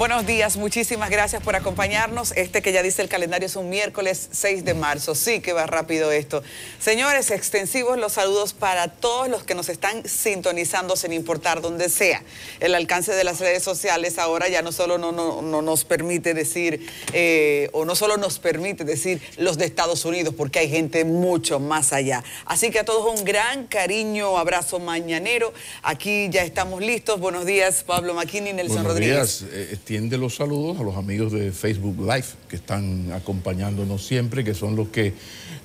Buenos días, muchísimas gracias por acompañarnos. Que ya dice el calendario es un miércoles 6 de marzo. Sí que va rápido esto. Señores, extensivos los saludos para todos los que nos están sintonizando sin importar dónde sea. El alcance de las redes sociales ahora ya no solo no nos permite decir, o no solo nos permite decir los de Estados Unidos, porque hay gente mucho más allá. Así que a todos un gran cariño, abrazo mañanero. Aquí ya estamos listos. Buenos días, Pablo Macchini, Nelson Rodríguez. Buenos días. Extiende los saludos a los amigos de Facebook Live que están acompañándonos siempre, que son los que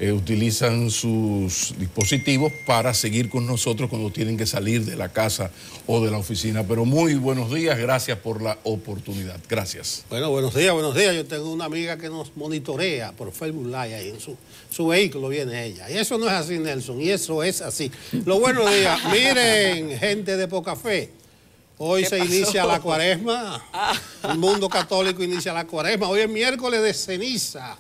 utilizan sus dispositivos para seguir con nosotros cuando tienen que salir de la casa o de la oficina. Pero muy buenos días, gracias por la oportunidad. Gracias. Bueno, buenos días, buenos días. Yo tengo una amiga que nos monitorea por Facebook Live, ahí en su vehículo viene ella. Y eso no es así, Nelson, y eso es así. Los buenos días. Miren, gente de poca fe. Hoy se inicia la cuaresma, el mundo católico inicia la cuaresma. Hoy es miércoles de ceniza.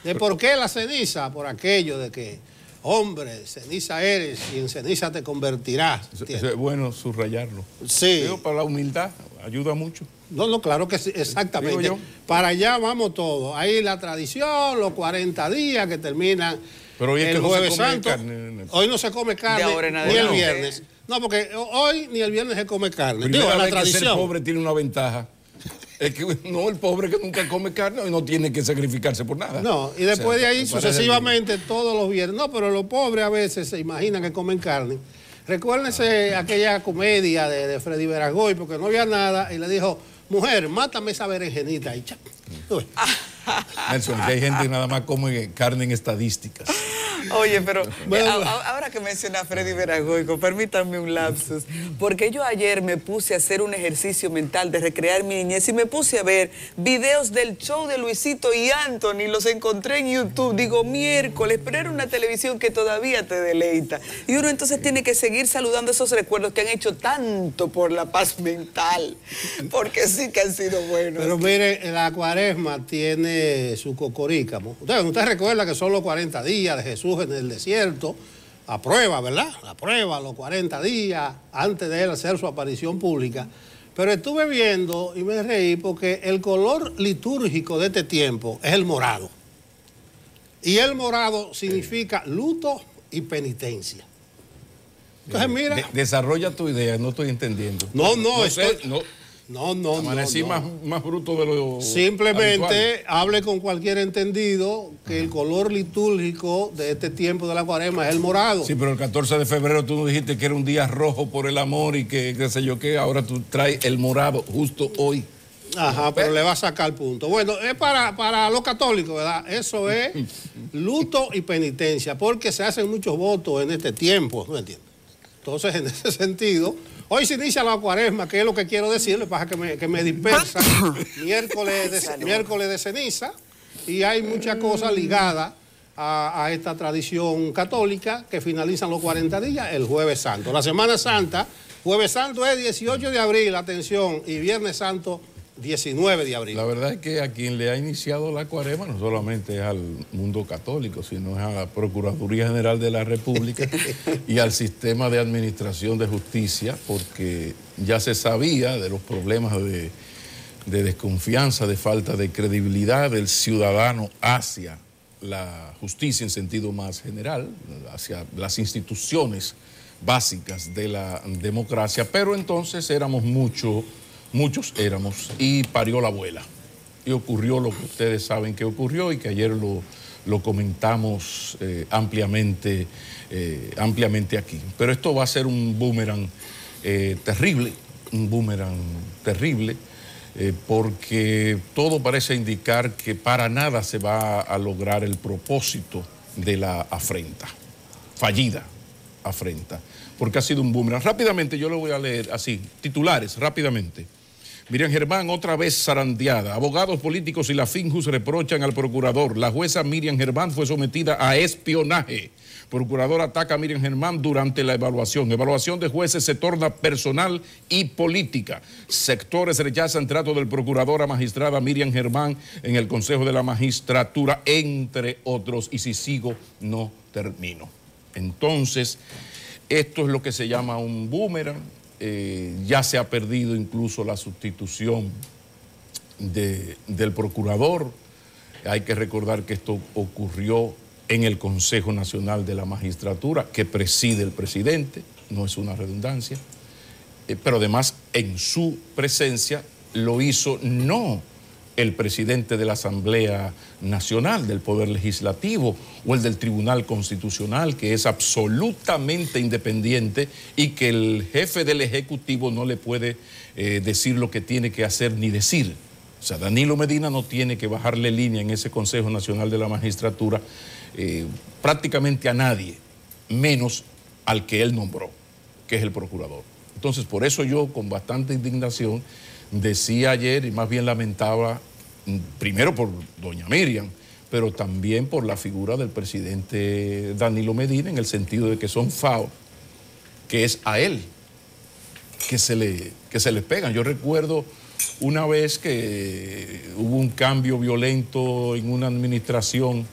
¿De por qué la ceniza? Por aquello de que, hombre, ceniza eres y en ceniza te convertirás. Es bueno subrayarlo. Sí. Digo, para la humildad, ayuda mucho. No, claro que sí, exactamente. Para allá vamos todos. Ahí la tradición, los 40 días que terminan pero hoy es el que Jueves no se come Santo. Carne. Hoy no se come carne ni el viernes. No, porque hoy ni el viernes se come carne. Digo, la tradición. Que ser pobre tiene una ventaja. Es que no, el pobre que nunca come carne y no tiene que sacrificarse por nada. No, y después de ahí sucesivamente todos los viernes. No, pero los pobres a veces se imaginan que comen carne. Recuérdense aquella comedia de Freddy Veragoy, porque no había nada, y le dijo, mujer, mátame esa berenjenita. Y Nelson, que hay gente que nada más come carne en estadísticas. Oye, pero ahora que menciona a Freddy Veragoico, permítanme un lapsus, porque yo ayer me puse a hacer un ejercicio mental de recrear mi niñez y me puse a ver videos del show de Luisito y Anthony, los encontré en YouTube, digo miércoles, pero era una televisión que todavía te deleita. Y uno entonces tiene que seguir saludando esos recuerdos que han hecho tanto por la paz mental, porque sí que han sido buenos. Pero mire, la cuaresma tiene su cocorícamo. Usted recuerda que son los 40 días de Jesús en el desierto, a prueba, ¿verdad? A prueba, los 40 días antes de él hacer su aparición pública. Pero estuve viendo y me reí porque el color litúrgico de este tiempo es el morado. Y el morado significa luto y penitencia. Entonces, mira. Desarrolla tu idea, no estoy entendiendo. No, Amanecí más bruto de lo simplemente habitual. Hable con cualquier entendido que el color litúrgico de este tiempo de la cuaresma es el morado. Sí, pero el 14 de febrero tú nos dijiste que era un día rojo por el amor y que qué sé yo qué, ahora tú traes el morado justo hoy. Ajá, pero le va a sacar punto. Bueno, es para los católicos, ¿verdad? Eso es luto y penitencia, porque se hacen muchos votos en este tiempo, ¿no entiendes? Entonces, en ese sentido, hoy se inicia la cuaresma, que es lo que quiero decir, lo que pasa que me dispersa, miércoles de ceniza, y hay muchas cosas ligadas a esta tradición católica que finalizan los 40 días el Jueves Santo. La Semana Santa, Jueves Santo es 18 de abril, atención, y Viernes Santo 19 de abril. La verdad es que a quien le ha iniciado la cuaresma no solamente es al mundo católico, sino es a la Procuraduría General de la República y al sistema de administración de justicia, porque ya se sabía de los problemas de desconfianza, de falta de credibilidad del ciudadano hacia la justicia en sentido más general, hacia las instituciones básicas de la democracia, pero entonces éramos muchos éramos, y parió la abuela. Y ocurrió lo que ustedes saben que ocurrió y que ayer lo comentamos ampliamente aquí. Pero esto va a ser un boomerang terrible, porque todo parece indicar que para nada se va a lograr el propósito de la afrenta, fallida afrenta, porque ha sido un boomerang. Rápidamente yo lo voy a leer así, titulares, rápidamente. Miriam Germán otra vez zarandeada. Abogados políticos y la Finjus reprochan al procurador. La jueza Miriam Germán fue sometida a espionaje. Procurador ataca a Miriam Germán durante la evaluación. Evaluación de jueces se torna personal y política. Sectores rechazan trato del procurador a magistrada Miriam Germán en el Consejo de la Magistratura, entre otros. Y si sigo, no termino. Entonces, esto es lo que se llama un boomerang. Ya se ha perdido incluso la sustitución del procurador. Hay que recordar que esto ocurrió en el Consejo Nacional de la Magistratura, que preside el presidente, no es una redundancia, pero además en su presencia lo hizo no el presidente de la Asamblea Nacional, del Poder Legislativo, o el del Tribunal Constitucional, que es absolutamente independiente y que el jefe del Ejecutivo no le puede decir lo que tiene que hacer ni decir. O sea, Danilo Medina no tiene que bajarle línea en ese Consejo Nacional de la Magistratura prácticamente a nadie, menos al que él nombró, que es el procurador. Entonces, por eso yo, con bastante indignación, decía ayer, y más bien lamentaba, primero por doña Miriam, pero también por la figura del presidente Danilo Medina, en el sentido de que son FAO, que es a él que se le pegan. Yo recuerdo una vez que hubo un cambio violento en una administración,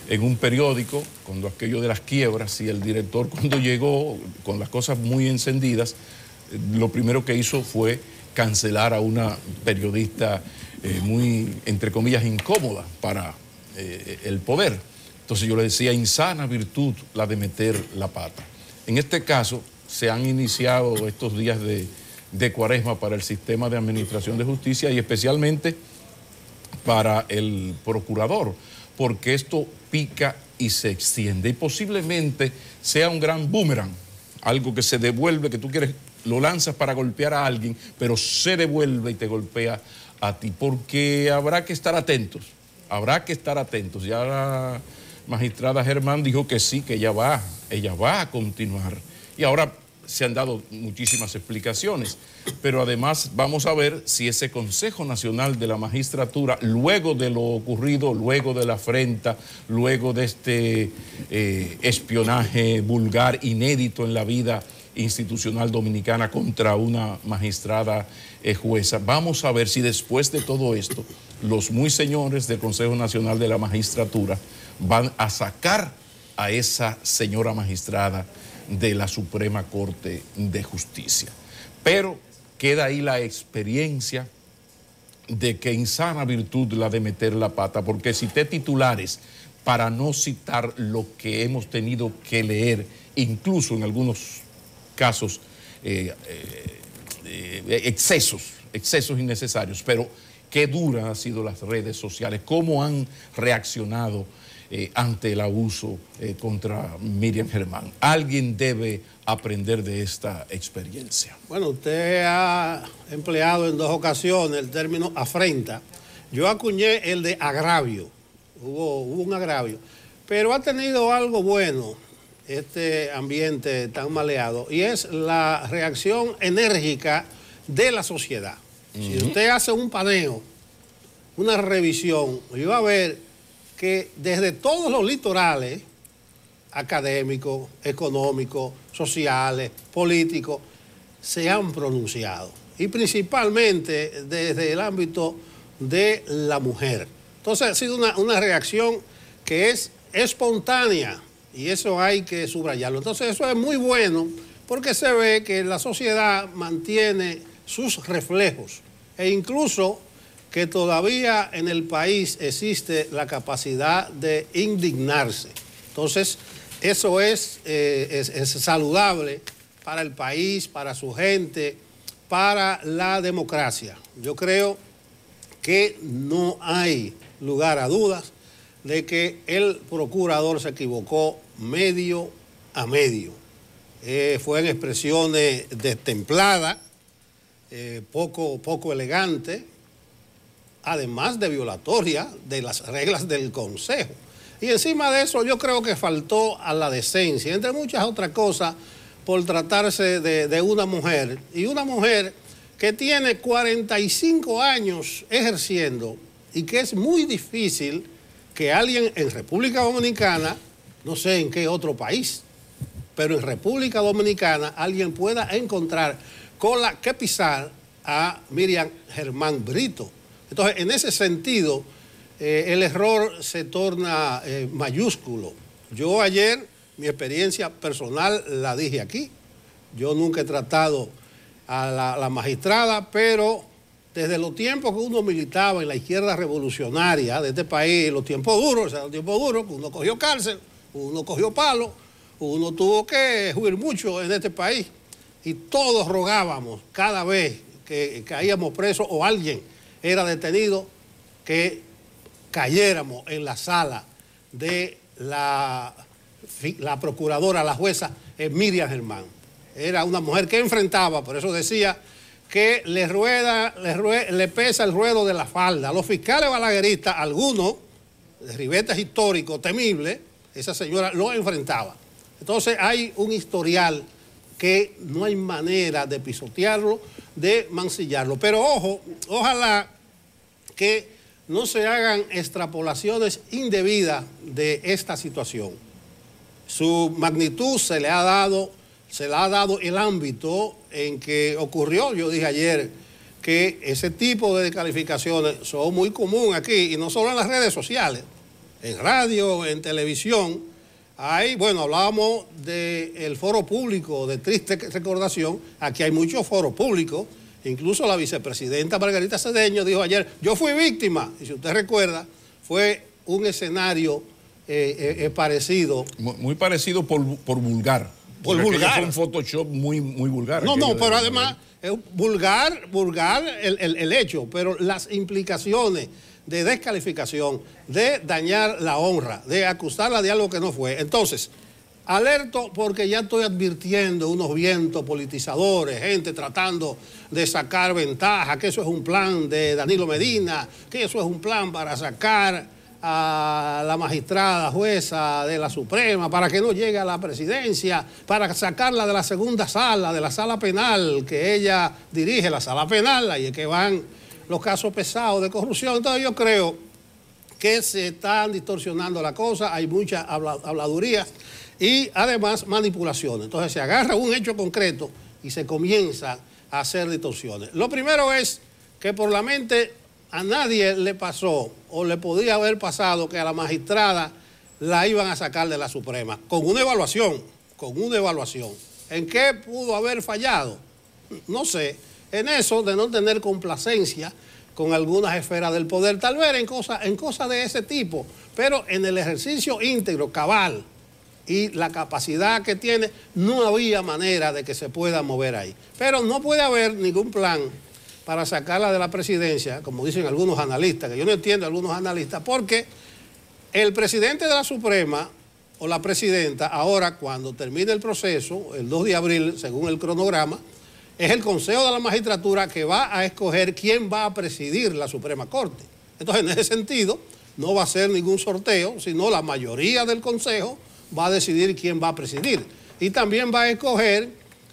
en un periódico, cuando aquello de las quiebras, y el director, cuando llegó con las cosas muy encendidas, lo primero que hizo fue cancelar a una periodista muy, entre comillas, incómoda para el poder. Entonces yo le decía, insana virtud la de meter la pata. En este caso, se han iniciado estos días de cuaresma para el sistema de administración de justicia y especialmente para el procurador, porque esto pica y se extiende y posiblemente sea un gran boomerang, algo que se devuelve, que tú quieres, lo lanzas para golpear a alguien, pero se devuelve y te golpea a ti, porque habrá que estar atentos, Ya la magistrada Germán dijo que sí, que ella va a continuar, y ahora se han dado muchísimas explicaciones, pero además vamos a ver si ese Consejo Nacional de la Magistratura, luego de lo ocurrido, luego de la afrenta, luego de este espionaje vulgar, inédito en la vida institucional dominicana contra una magistrada jueza, vamos a ver si después de todo esto, los muy señores del Consejo Nacional de la Magistratura van a sacar a esa señora magistrada de la Suprema Corte de Justicia. Pero queda ahí la experiencia de que insana virtud la de meter la pata, porque cité titulares para no citar lo que hemos tenido que leer, incluso en algunos casos excesos innecesarios, pero qué duras han sido las redes sociales, cómo han reaccionado ante el abuso contra Miriam Germán. Alguien debe aprender de esta experiencia. Bueno, usted ha empleado en 2 ocasiones el término afrenta. Yo acuñé el de agravio. Hubo un agravio. Pero ha tenido algo bueno este ambiente tan maleado, y es la reacción enérgica de la sociedad. Si usted hace un paneo, una revisión, y va a ver que desde todos los litorales, académicos, económicos, sociales, políticos, se han pronunciado. Y principalmente desde el ámbito de la mujer. Entonces ha sido una reacción que es espontánea, y eso hay que subrayarlo. Entonces eso es muy bueno, porque se ve que la sociedad mantiene sus reflejos, e incluso que todavía en el país existe la capacidad de indignarse. Entonces, eso es saludable para el país, para su gente, para la democracia. Yo creo que no hay lugar a dudas de que el procurador se equivocó medio a medio. Fue en expresiones destempladas, poco elegante, además de violatoria de las reglas del Consejo. Y encima de eso yo creo que faltó a la decencia, entre muchas otras cosas, por tratarse de una mujer, y una mujer que tiene 45 años ejerciendo, y que es muy difícil que alguien en República Dominicana, no sé en qué otro país, pero en República Dominicana alguien pueda encontrar cola que pisar a Miriam Germán Brito. Entonces, en ese sentido, el error se torna mayúsculo. Yo ayer, mi experiencia personal la dije aquí. Yo nunca he tratado a la magistrada, pero desde los tiempos que uno militaba en la izquierda revolucionaria de este país, los tiempos duros, o sea, los tiempos duros, que uno cogió cárcel, uno cogió palo, uno tuvo que huir mucho en este país y todos rogábamos cada vez que caíamos presos o alguien era detenido que cayéramos en la sala de la procuradora, la jueza Miriam Germán. Era una mujer que enfrentaba, por eso decía que le pesa el ruedo de la falda. Los fiscales balagueristas, algunos, de ribetes históricos temibles, esa señora lo enfrentaba. Entonces hay un historial que no hay manera de pisotearlo, de mancillarlo. Pero ojo, ojalá que no se hagan extrapolaciones indebidas de esta situación. Su magnitud se le ha dado el ámbito en que ocurrió. Yo dije ayer que ese tipo de descalificaciones son muy comunes aquí, y no solo en las redes sociales, en radio, en televisión. Bueno, hablábamos del foro público, de triste recordación. Aquí hay muchos foros públicos. Incluso la vicepresidenta Margarita Cedeño dijo ayer, yo fui víctima. Y si usted recuerda, fue un escenario parecido. Muy parecido por vulgar. Por vulgar. Fue un Photoshop muy vulgar. No, pero además es vulgar el hecho, pero las implicaciones de descalificación, de dañar la honra, de acusarla de algo que no fue. Entonces, alerto porque ya estoy advirtiendo unos vientos politizadores, gente tratando de sacar ventaja, que eso es un plan de Danilo Medina, que eso es un plan para sacar a la magistrada jueza de la Suprema, para que no llegue a la presidencia, para sacarla de la segunda sala, de la sala penal, que ella dirige, la sala penal, ahí es que van los casos pesados de corrupción. Entonces yo creo que se están distorsionando la cosa, hay mucha habladuría y además manipulación. Entonces se agarra un hecho concreto y se comienza a hacer distorsiones. Lo primero es que por la mente a nadie le pasó o le podía haber pasado que a la magistrada la iban a sacar de la Suprema con una evaluación. ¿En qué pudo haber fallado? No sé. En eso de no tener complacencia con algunas esferas del poder, tal vez en cosas de ese tipo, pero en el ejercicio íntegro, cabal, y la capacidad que tiene, no había manera de que se pueda mover ahí. Pero no puede haber ningún plan para sacarla de la presidencia, como dicen algunos analistas, que yo no entiendo a algunos analistas, porque el presidente de la Suprema o la presidenta, ahora cuando termine el proceso, el 2 de abril, según el cronograma, es el Consejo de la Magistratura que va a escoger quién va a presidir la Suprema Corte. Entonces, en ese sentido, no va a ser ningún sorteo, sino la mayoría del Consejo va a decidir quién va a presidir. Y también va a escoger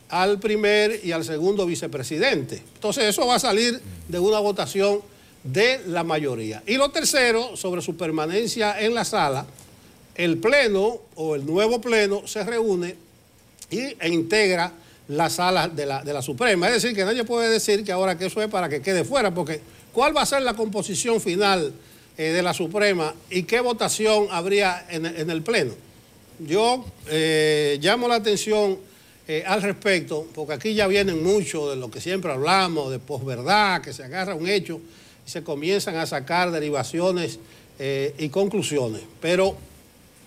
al primer y al segundo vicepresidente. Entonces, eso va a salir de una votación de la mayoría. Y lo tercero, sobre su permanencia en la sala, el Pleno o el nuevo Pleno se reúne e integra la sala de la Suprema. Es decir, que nadie puede decir que ahora que eso es para que quede fuera, porque ¿cuál va a ser la composición final de la Suprema y qué votación habría en el Pleno? Yo llamo la atención al respecto, porque aquí ya vienen mucho de lo que siempre hablamos, de posverdad, que se agarra un hecho y se comienzan a sacar derivaciones y conclusiones. Pero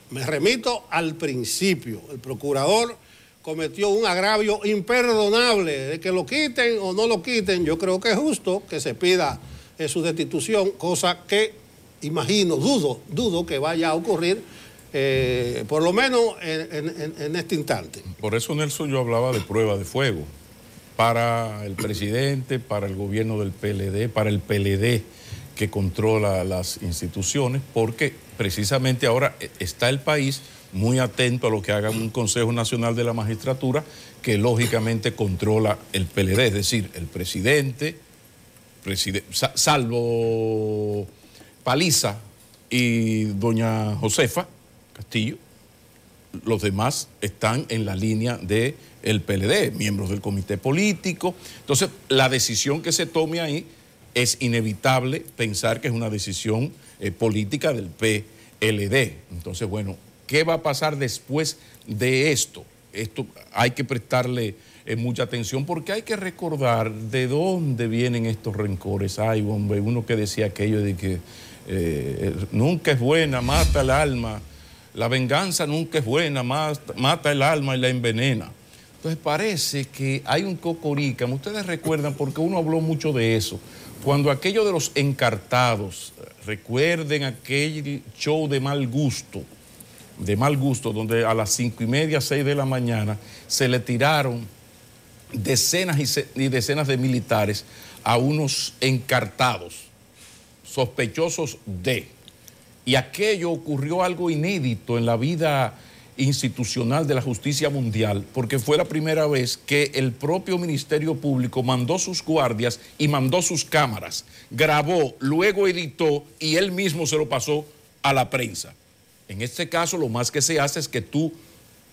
me remito al principio. El procurador cometió un agravio imperdonable, de que lo quiten o no lo quiten. Yo creo que es justo que se pida su destitución, cosa que imagino, dudo que vaya a ocurrir, por lo menos en este instante. Por eso, Nelson, yo hablaba de prueba de fuego para el presidente, para el gobierno del PLD, para el PLD que controla las instituciones, porque precisamente ahora está el país muy atento a lo que haga un Consejo Nacional de la Magistratura que lógicamente controla el PLD, es decir, el presidente, salvo Paliza y doña Josefa Castillo, los demás están en la línea del PLD, miembros del comité político. Entonces, la decisión que se tome ahí es inevitable pensar que es una decisión política del PLD. Entonces, bueno, ¿qué va a pasar después de esto? esto hay que prestarle mucha atención porque hay que recordar de dónde vienen estos rencores. Ay, hombre, uno que decía aquello de que nunca es buena, mata el alma. La venganza nunca es buena, mata el alma y la envenena. Entonces parece que hay un cocorícamo. Ustedes recuerdan, porque uno habló mucho de eso, cuando aquello de los encartados, recuerden aquel show de mal gusto, donde a las 5:30, 6 de la mañana se le tiraron decenas y decenas de militares a unos encartados, sospechosos de. Y aquello ocurrió algo inédito en la vida institucional de la justicia mundial, porque fue la primera vez que el propio Ministerio Público mandó sus guardias y mandó sus cámaras, grabó, luego editó y él mismo se lo pasó a la prensa. En este caso, lo más que se hace es que tú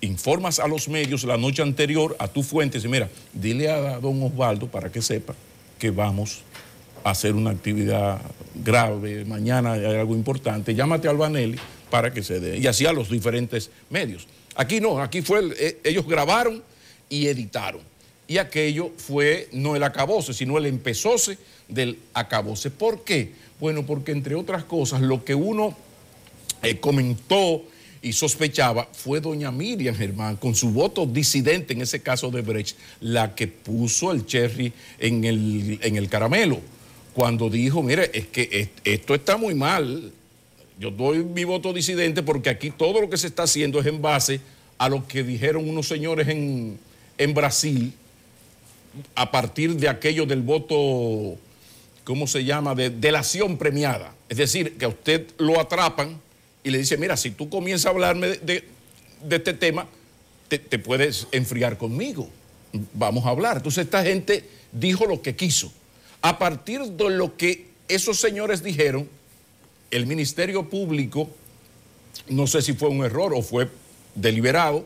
informas a los medios la noche anterior a tu fuente y dices, mira, dile a don Osvaldo para que sepa que vamos a hacer una actividad grave, mañana hay algo importante, llámate a Albanelli para que se dé, y así a los diferentes medios. Aquí no, aquí fue, ellos grabaron y editaron, y aquello fue no el acabose, sino el empezose del acabose. ¿Por qué? Bueno, porque entre otras cosas, lo que uno comentó y sospechaba fue doña Miriam Germán, con su voto disidente en ese caso de Brecht, la que puso el cherry en el caramelo, cuando dijo, mire, es que esto está muy mal, yo doy mi voto disidente porque aquí todo lo que se está haciendo es en base a lo que dijeron unos señores en Brasil, a partir de aquello del voto, ¿cómo se llama?, de delación premiada, es decir, que a usted lo atrapan y le dice, mira, si tú comienzas a hablarme de este tema, te puedes enfriar conmigo. Vamos a hablar. Entonces esta gente dijo lo que quiso. A partir de lo que esos señores dijeron, el Ministerio Público, no sé si fue un error o fue deliberado,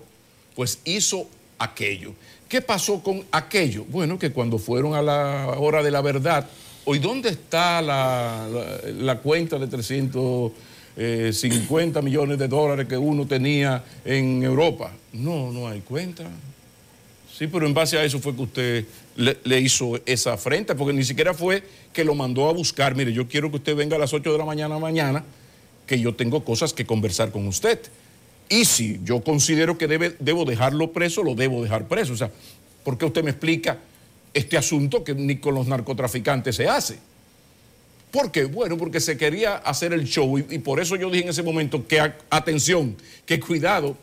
pues hizo aquello. ¿Qué pasó con aquello? Bueno, que cuando fueron a la hora de la verdad, hoy, ¿dónde está la cuenta de 350 millones de dólares que uno tenía en Europa? No hay cuenta. Sí, pero en base a eso fue que usted le hizo esa afrenta, porque ni siquiera fue que lo mandó a buscar. Mire, yo quiero que usted venga a las 8 de la mañana, que yo tengo cosas que conversar con usted. Y si yo considero que debo dejarlo preso, lo debo dejar preso. O sea, ¿por qué usted me explica este asunto que ni con los narcotraficantes se hace? ¿Por qué? Bueno, porque se quería hacer el show y por eso yo dije en ese momento que atención, que cuidado,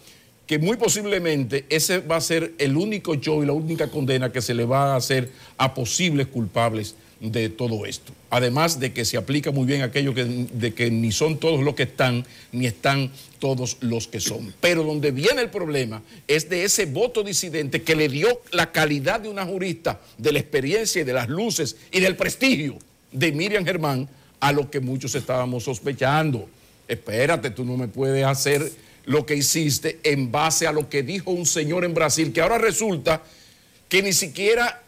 que muy posiblemente ese va a ser el único show y la única condena que se le va a hacer a posibles culpables de todo esto. Además de que se aplica muy bien aquello de que ni son todos los que están, ni están todos los que son. Pero donde viene el problema es de ese voto disidente que le dio la calidad de una jurista, de la experiencia y de las luces y del prestigio de Miriam Germán a lo que muchos estábamos sospechando. Espérate, tú no me puedes hacer lo que hiciste en base a lo que dijo un señor en Brasil, que ahora resulta que ni siquiera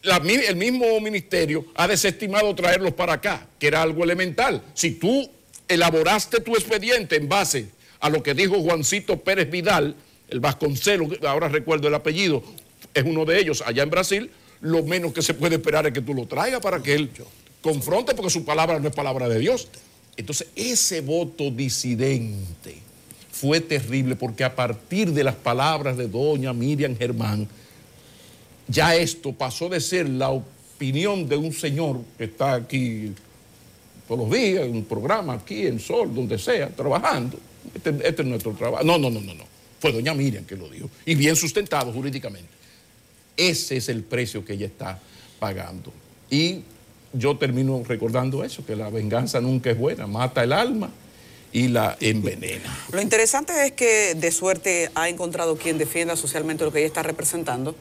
el mismo ministerio ha desestimado traerlos para acá, que era algo elemental. Si tú elaboraste tu expediente en base a lo que dijo Juancito Pérez Vidal, el Vasconcelos, ahora recuerdo el apellido, es uno de ellos allá en Brasil, lo menos que se puede esperar es que tú lo traigas para que él confronte, porque su palabra no es palabra de Dios. Entonces, ese voto disidente fue terrible, porque a partir de las palabras de doña Miriam Germán, ya esto pasó de ser la opinión de un señor que está aquí todos los días, en un programa aquí en Sol, donde sea, trabajando. Este es nuestro trabajo. No. Fue doña Miriam que lo dijo, y bien sustentado jurídicamente. Ese es el precio que ella está pagando. Y yo termino recordando eso, que la venganza nunca es buena, mata el alma y la envenena. Lo interesante es que de suerte ha encontrado quien defienda socialmente lo que ella está representando,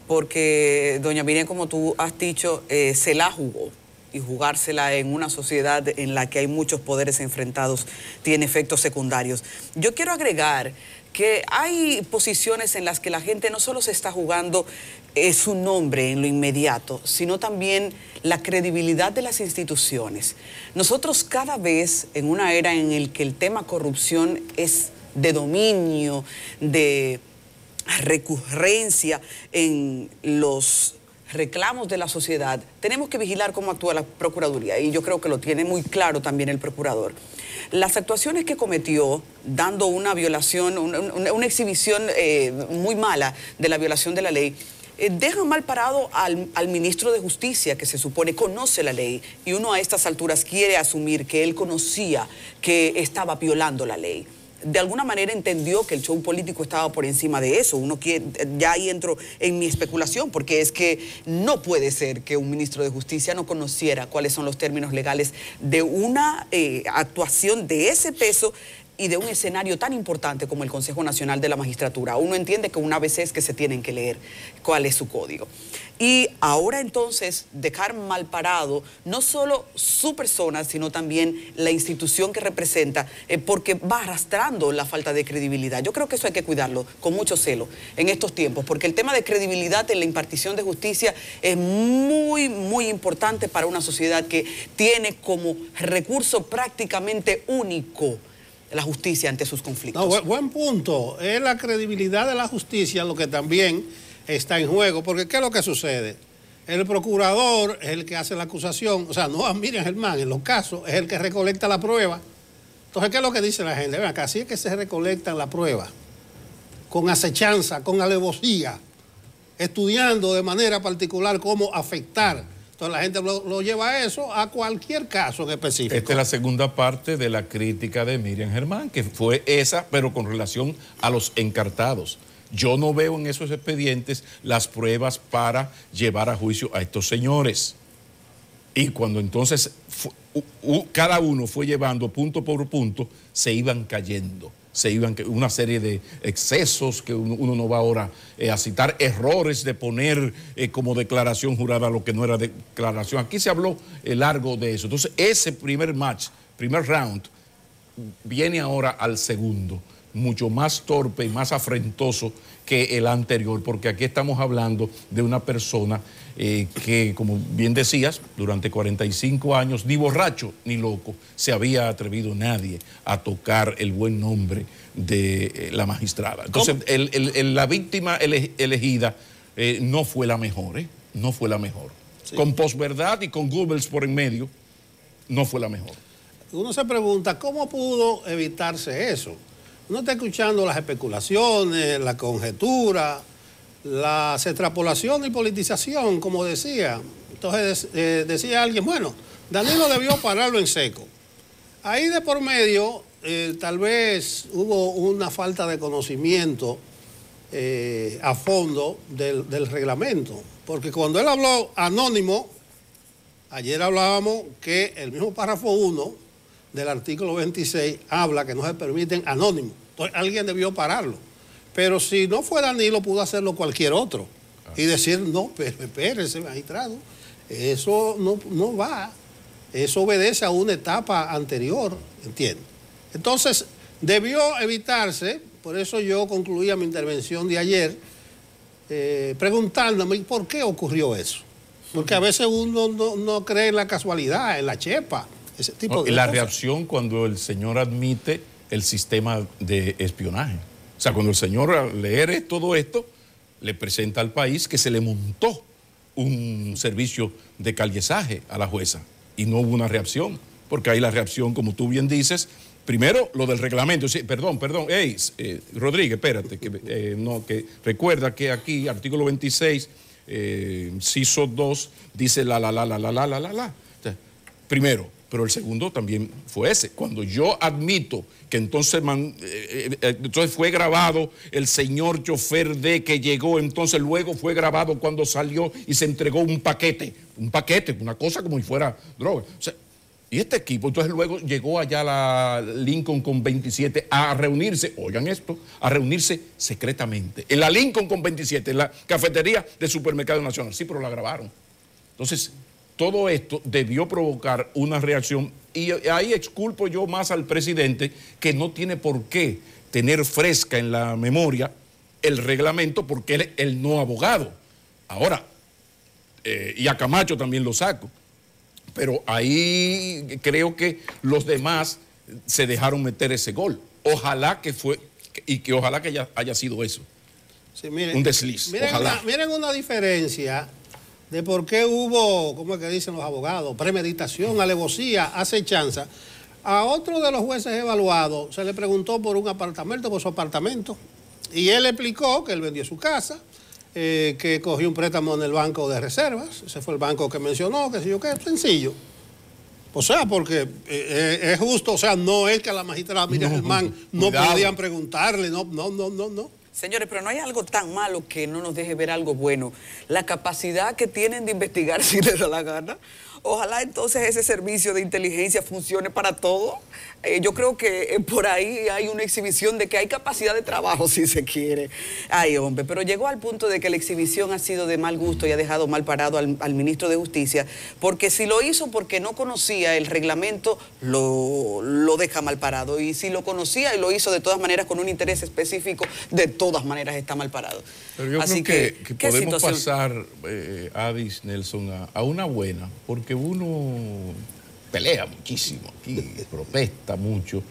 porque doña Miriam, como tú has dicho, se la jugó, y jugársela en una sociedad en la que hay muchos poderes enfrentados tiene efectos secundarios. Yo quiero agregar que hay posiciones en las que la gente no solo se está jugando su nombre en lo inmediato, sino también la credibilidad de las instituciones. Nosotros cada vez, en una era en la que el tema corrupción es de dominio, de recurrencia en los reclamos de la sociedad, tenemos que vigilar cómo actúa la Procuraduría, y yo creo que lo tiene muy claro también el Procurador. Las actuaciones que cometió, dando una violación, una exhibición muy mala de la violación de la ley, dejan mal parado al ministro de Justicia, que se supone conoce la ley, y uno a estas alturas quiere asumir que él conocía que estaba violando la ley. De alguna manera entendió que el show político estaba por encima de eso. Ya ahí entro en mi especulación, porque es que no puede ser que un ministro de Justicia no conociera cuáles son los términos legales de una actuación de ese peso y de un escenario tan importante como el Consejo Nacional de la Magistratura. Uno entiende que una vez es que se tienen que leer cuál es su código. Y ahora entonces dejar mal parado no solo su persona, sino también la institución que representa, porque va arrastrando la falta de credibilidad. Yo creo que eso hay que cuidarlo con mucho celo en estos tiempos, porque el tema de credibilidad en la impartición de justicia es muy, muy importante para una sociedad que tiene como recurso prácticamente único la justicia ante sus conflictos. No, buen punto. Es la credibilidad de la justicia lo que también está en juego, porque ¿qué es lo que sucede? El procurador es el que hace la acusación, o sea, no a Miriam Germán, en los casos es el que recolecta la prueba. Entonces, ¿qué es lo que dice la gente? Ven acá, así es que se recolectan la prueba, con acechanza, con alevosía, estudiando de manera particular cómo afectar. Entonces la gente lo lleva a eso, a cualquier caso en específico. Esta es la segunda parte de la crítica de Miriam Germán, que fue esa, pero con relación a los encartados. Yo no veo en esos expedientes las pruebas para llevar a juicio a estos señores. Y cuando entonces cada uno fue llevando punto por punto, se iban cayendo. Una serie de excesos que uno no va ahora a citar, errores de poner como declaración jurada lo que no era declaración. Aquí se habló largo de eso. Entonces, ese primer round, viene ahora al segundo, mucho más torpe y más afrentoso que el anterior, porque aquí estamos hablando de una persona que, como bien decías, durante 45 años, ni borracho ni loco, se había atrevido nadie a tocar el buen nombre de la magistrada. Entonces, la víctima elegida no fue la mejor, no fue la mejor. Sí. Con posverdad y con Goebbels por en medio, no fue la mejor. Uno se pregunta, ¿cómo pudo evitarse eso? Uno está escuchando las especulaciones, la conjetura, las extrapolaciones y politización, como decía. Entonces decía alguien, bueno, Danilo debió pararlo en seco. Ahí de por medio, tal vez hubo una falta de conocimiento a fondo del reglamento. Porque cuando él habló anónimo, ayer hablábamos que el mismo párrafo 1 del artículo 26 habla que no se permiten anónimos. Entonces alguien debió pararlo. Pero si no fue Danilo, pudo hacerlo cualquier otro. Y decir, no, pero espérese, magistrado, eso no va. Eso obedece a una etapa anterior, ¿entiende? Entonces, debió evitarse, por eso yo concluía mi intervención de ayer, preguntándome por qué ocurrió eso. Porque a veces uno no cree en la casualidad, en la chepa, ese tipo de la cosas. reacción cuando el señor admite el sistema de espionaje. O sea, cuando el señor al leer todo esto, le presenta al país que se le montó un servicio de callesaje a la jueza y no hubo una reacción, porque ahí la reacción, como tú bien dices, primero lo del reglamento, sí, perdón, Rodríguez, espérate, que recuerda que aquí, artículo 26, CISO 2, dice la. O sea, primero, pero el segundo también fue ese. Cuando yo admito que entonces fue grabado el señor chofer de que llegó, entonces luego fue grabado cuando salió y se entregó un paquete, una cosa como si fuera droga. O sea, y este equipo, entonces luego llegó allá la Lincoln con 27 a reunirse, oigan esto, a reunirse secretamente. En la Lincoln con 27, en la cafetería del Supermercado Nacional. Sí, pero la grabaron. Entonces, todo esto debió provocar una reacción y ahí exculpo yo más al presidente, que no tiene por qué tener fresca en la memoria el reglamento porque él es el no abogado. Ahora, y a Camacho también lo saco, pero ahí creo que los demás se dejaron meter ese gol. Ojalá que haya sido eso. Sí, miren, un desliz, ojalá. Miren una diferencia de por qué hubo, ¿cómo es que dicen los abogados? Premeditación, alevosía, acechanza. A otro de los jueces evaluados se le preguntó por un apartamento, por su apartamento, y él explicó que él vendió su casa, que cogió un préstamo en el banco de reservas, ese fue el banco que mencionó, que sé yo qué, sencillo. O sea, porque es justo, o sea, no es que a la magistrada Miriam Germán no podían preguntarle, no. Señores, pero no hay algo tan malo que no nos deje ver algo bueno. La capacidad que tienen de investigar si les da la gana. Ojalá entonces ese servicio de inteligencia funcione para todo. Yo creo que por ahí hay una exhibición de que hay capacidad de trabajo si se quiere. Ay, hombre, pero llegó al punto de que la exhibición ha sido de mal gusto y ha dejado mal parado al ministro de Justicia, porque si lo hizo porque no conocía el reglamento, lo deja mal parado. Y si lo conocía y lo hizo de todas maneras con un interés específico, de todas maneras está mal parado. Pero yo Así creo que podemos situación? pasar, Adis, Nelson, a una buena, porque uno pelea muchísimo aquí, protesta mucho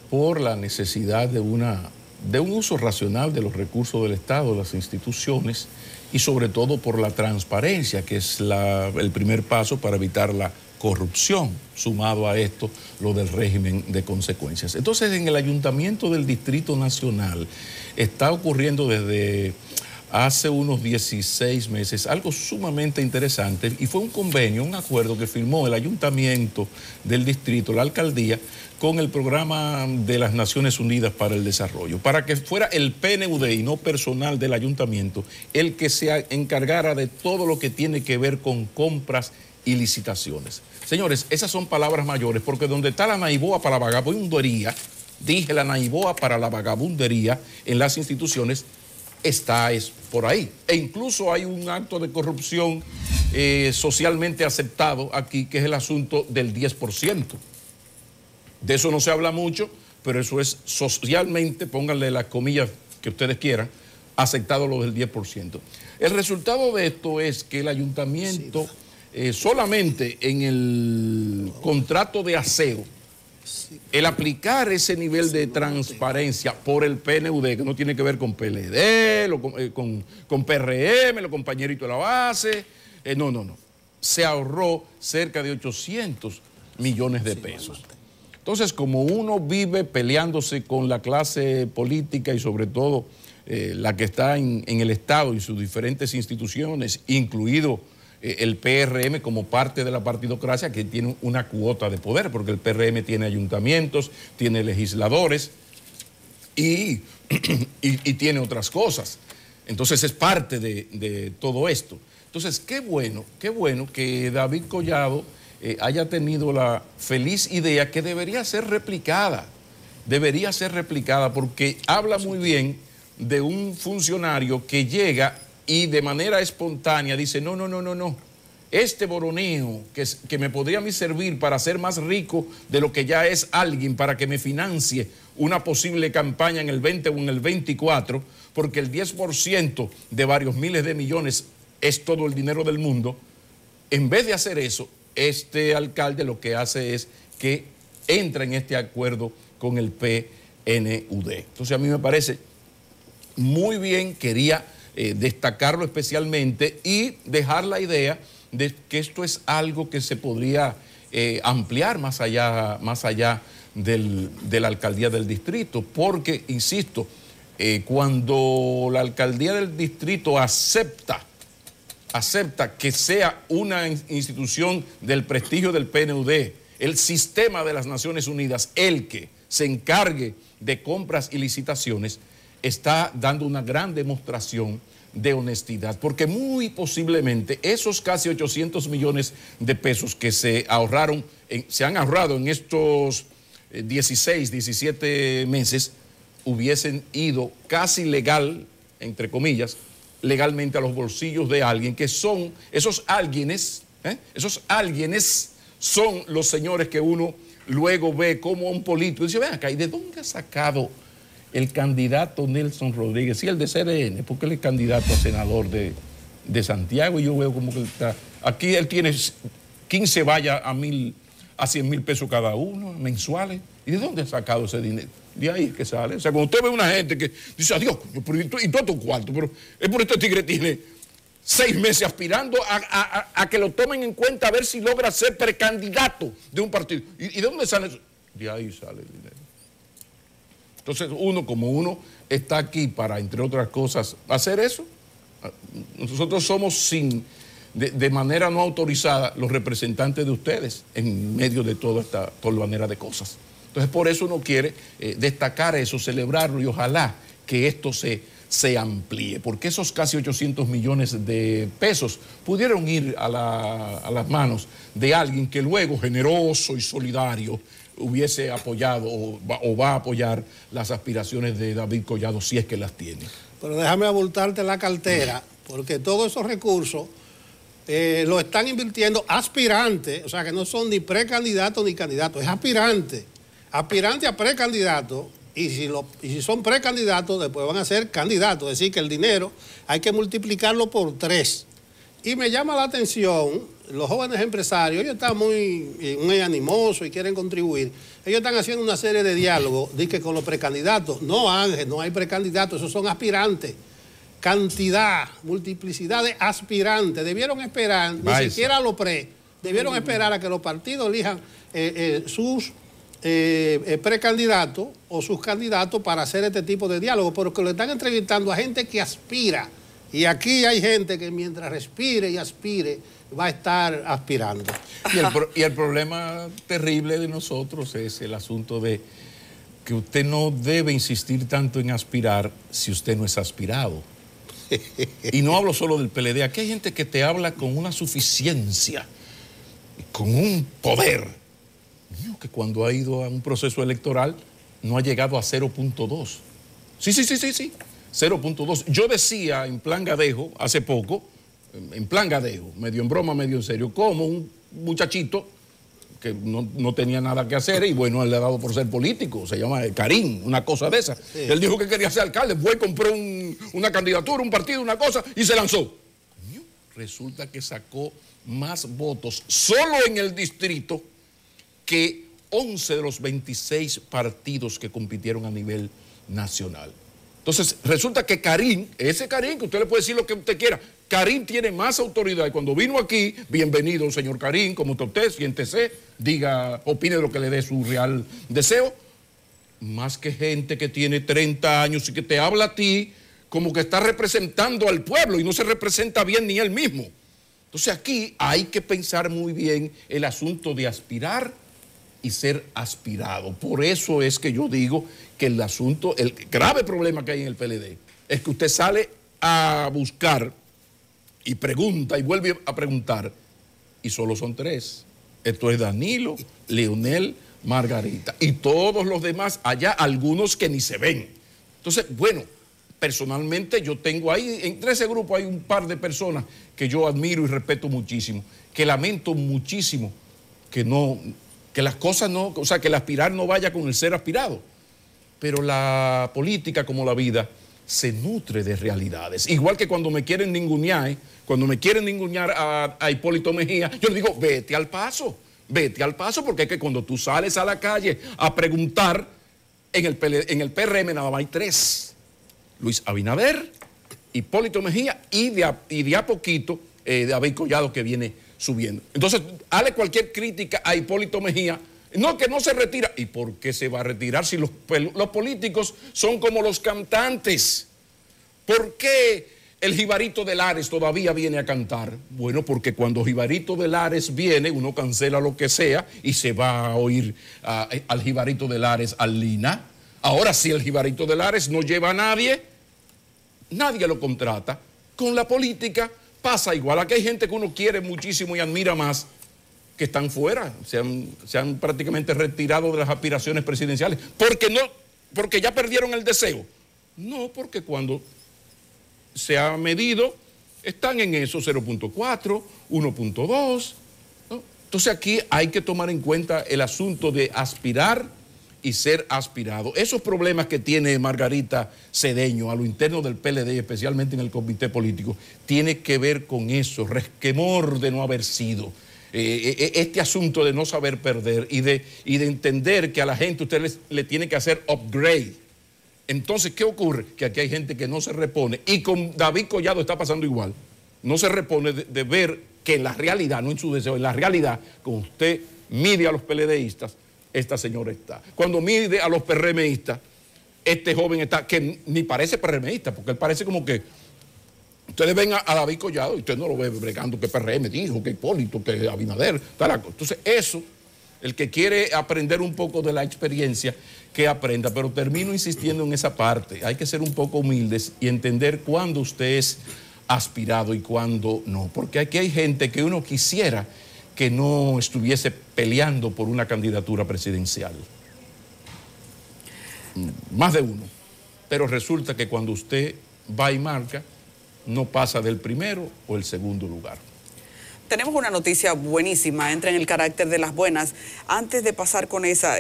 por la necesidad de un uso racional de los recursos del Estado, de las instituciones, y sobre todo por la transparencia, que es el primer paso para evitar la corrupción, sumado a esto lo del régimen de consecuencias. Entonces, en el Ayuntamiento del Distrito Nacional está ocurriendo desde hace unos 16 meses algo sumamente interesante, y fue un convenio, un acuerdo que firmó el Ayuntamiento del Distrito, la Alcaldía, con el Programa de las Naciones Unidas para el Desarrollo, para que fuera el PNUD y no personal del Ayuntamiento el que se encargara de todo lo que tiene que ver con compras y licitaciones. Señores, esas son palabras mayores, porque donde está la naiboa para la vagabundería, dije la naiboa para la vagabundería en las instituciones, es por ahí. E incluso hay un acto de corrupción socialmente aceptado aquí, que es el asunto del 10%. De eso no se habla mucho, pero eso es socialmente, pónganle las comillas que ustedes quieran, aceptado lo del 10%. El resultado de esto es que el ayuntamiento, solamente en el contrato de aseo, el aplicar ese nivel de transparencia por el PNUD, que no tiene que ver con PLD, con PRM, los compañeritos de la base, no. Se ahorró cerca de 800 millones de pesos. Entonces, como uno vive peleándose con la clase política y sobre todo la que está en el Estado y sus diferentes instituciones, incluido el PRM como parte de la partidocracia, que tiene una cuota de poder, porque el PRM tiene ayuntamientos, tiene legisladores y tiene otras cosas. Entonces es parte de todo esto. Entonces, qué bueno que David Collado haya tenido la feliz idea, que debería ser replicada, porque habla muy bien de un funcionario que llega y de manera espontánea dice, no, este boroneo que me podría a mí servir para ser más rico de lo que ya es alguien, para que me financie una posible campaña en el 20 o en el 24, porque el 10% de varios miles de millones es todo el dinero del mundo. En vez de hacer eso, este alcalde lo que hace es que entra en este acuerdo con el PNUD. Entonces a mí me parece muy bien, quería destacarlo especialmente y dejar la idea de que esto es algo que se podría ampliar más allá de la alcaldía del distrito, porque, insisto, cuando la alcaldía del distrito acepta que sea una institución del prestigio del PNUD, el sistema de las Naciones Unidas, el que se encargue de compras y licitaciones, está dando una gran demostración de honestidad, porque muy posiblemente esos casi 800 millones de pesos que se han ahorrado en estos 16, 17 meses, hubiesen ido casi legal, entre comillas, legalmente a los bolsillos de alguien, que son esos alguienes son los señores que uno luego ve como un político y dice, ven acá, ¿y de dónde ha sacado el candidato Nelson Rodríguez? Sí, el de CRN, porque él es candidato a senador de Santiago, y yo veo como que está, aquí él tiene 15 vallas a 100,000 pesos cada uno, mensuales. ¿Y de dónde ha sacado ese dinero? De ahí que sale. O sea, cuando usted ve una gente que dice, adiós, y todo tu cuarto, pero es por este tigre tiene 6 meses aspirando a que lo tomen en cuenta a ver si logra ser precandidato de un partido. ¿Y de dónde sale eso? De ahí sale el dinero. Entonces, como uno está aquí para, entre otras cosas, hacer eso, nosotros somos de manera no autorizada los representantes de ustedes en medio de toda esta manera de cosas. Entonces, por eso uno quiere destacar eso, celebrarlo y ojalá que esto se amplíe, porque esos casi 800 millones de pesos pudieron ir a las manos de alguien que luego, generoso y solidario, hubiese apoyado o va a apoyar las aspiraciones de David Collado si es que las tiene. Pero déjame abultarte la cartera, porque todos esos recursos lo están invirtiendo aspirantes, o sea que no son ni precandidatos ni candidatos, es aspirante a precandidato, y si son precandidatos después van a ser candidatos, es decir que el dinero hay que multiplicarlo por 3. Y me llama la atención, los jóvenes empresarios, ellos están muy animosos y quieren contribuir. Ellos están haciendo una serie de diálogos, dicen con los precandidatos. No, Ángel, no hay precandidatos, esos son aspirantes. Cantidad, multiplicidad de aspirantes. Debieron esperar, ni siquiera a los debieron esperar a que los partidos elijan sus precandidatos o sus candidatos para hacer este tipo de diálogo, porque lo están entrevistando a gente que aspira. Y aquí hay gente que mientras respire y aspire, va a estar aspirando. Y el problema terrible de nosotros es el asunto de que usted no debe insistir tanto en aspirar si usted no es aspirado. Y no hablo solo del PLD, aquí hay gente que te habla con una suficiencia, con un poder, que cuando ha ido a un proceso electoral no ha llegado a 0.2. Sí. 0.2. Yo decía en plan gadejo hace poco, en plan gadejo, medio en broma, medio en serio, como un muchachito que no tenía nada que hacer y bueno, él le ha dado por ser político, se llama Karim, una cosa de esa. Sí. Él dijo que quería ser alcalde, fue, compró una candidatura, un partido, una cosa y se lanzó. Resulta que sacó más votos solo en el distrito que 11 de los 26 partidos que compitieron a nivel nacional. Entonces, resulta que Karim, ese Karim, que usted le puede decir lo que usted quiera, Karim tiene más autoridad. Y cuando vino aquí, bienvenido, señor Karim, como está usted, siéntese, diga, opine de lo que le dé su real deseo. Más que gente que tiene 30 años y que te habla a ti como que está representando al pueblo y no se representa bien ni él mismo. Entonces, aquí hay que pensar muy bien el asunto de aspirar y ser aspirado. Por eso es que yo digo que el asunto, el grave problema que hay en el PLD es que usted sale a buscar y pregunta y vuelve a preguntar y solo son 3. Esto es Danilo, Leonel, Margarita y todos los demás allá, algunos que ni se ven. Entonces, bueno, personalmente yo tengo ahí, entre ese grupo hay un par de personas que yo admiro y respeto muchísimo, que lamento muchísimo que las cosas no, o sea, que el aspirar no vaya con el ser aspirado. Pero la política, como la vida, se nutre de realidades. Igual que cuando me quieren ningunear, a Hipólito Mejía, yo le digo, vete al paso, porque es que cuando tú sales a la calle a preguntar, en el PRM nada más hay 3. Luis Abinader, Hipólito Mejía y de a poquito David Collado que viene subiendo. Entonces, hale cualquier crítica a Hipólito Mejía, no, que no se retira. ¿Y por qué se va a retirar si los políticos son como los cantantes? ¿Por qué el Jibarito de Lares todavía viene a cantar? Bueno, porque cuando Jibarito de Lares viene, uno cancela lo que sea y se va a oír al Jibarito de Lares, al Lina. Ahora, si el Jibarito de Lares no lleva a nadie lo contrata. Con la política pasa igual. Aquí hay gente que uno quiere muchísimo y admira más, que están fuera, se han prácticamente retirado de las aspiraciones presidenciales. Porque ya perdieron el deseo. No, porque cuando se ha medido, están en eso 0.4, 1.2. ¿no? Entonces aquí hay que tomar en cuenta el asunto de aspirar y ser aspirado. Esos problemas que tiene Margarita Cedeño a lo interno del PLD, especialmente en el comité político, tiene que ver con eso, resquemor de no haber sido. este asunto de no saber perder y de entender que a la gente usted le tiene que hacer upgrade. Entonces, ¿qué ocurre? Que aquí hay gente que no se repone, y con David Collado está pasando igual. No se repone de ver que en la realidad, no en su deseo, en la realidad, cuando usted mide a los PLDistas, esta señora está. Cuando mide a los PRMistas, este joven está, que ni parece PRMista, porque él parece como que ustedes ven a David Collado y usted no lo ve bregando que PRM dijo, que Hipólito, que Abinader, tal. Entonces eso, el que quiere aprender un poco de la experiencia, que aprenda, pero termino insistiendo en esa parte. Hay que ser un poco humildes y entender cuándo usted es aspirado y cuándo no, porque aquí hay gente que uno quisiera que no estuviese peleando por una candidatura presidencial. Más de uno. Pero resulta que cuando usted va y marca, no pasa del primero o el segundo lugar. Tenemos una noticia buenísima, entra en el carácter de las buenas. Antes de pasar con esa,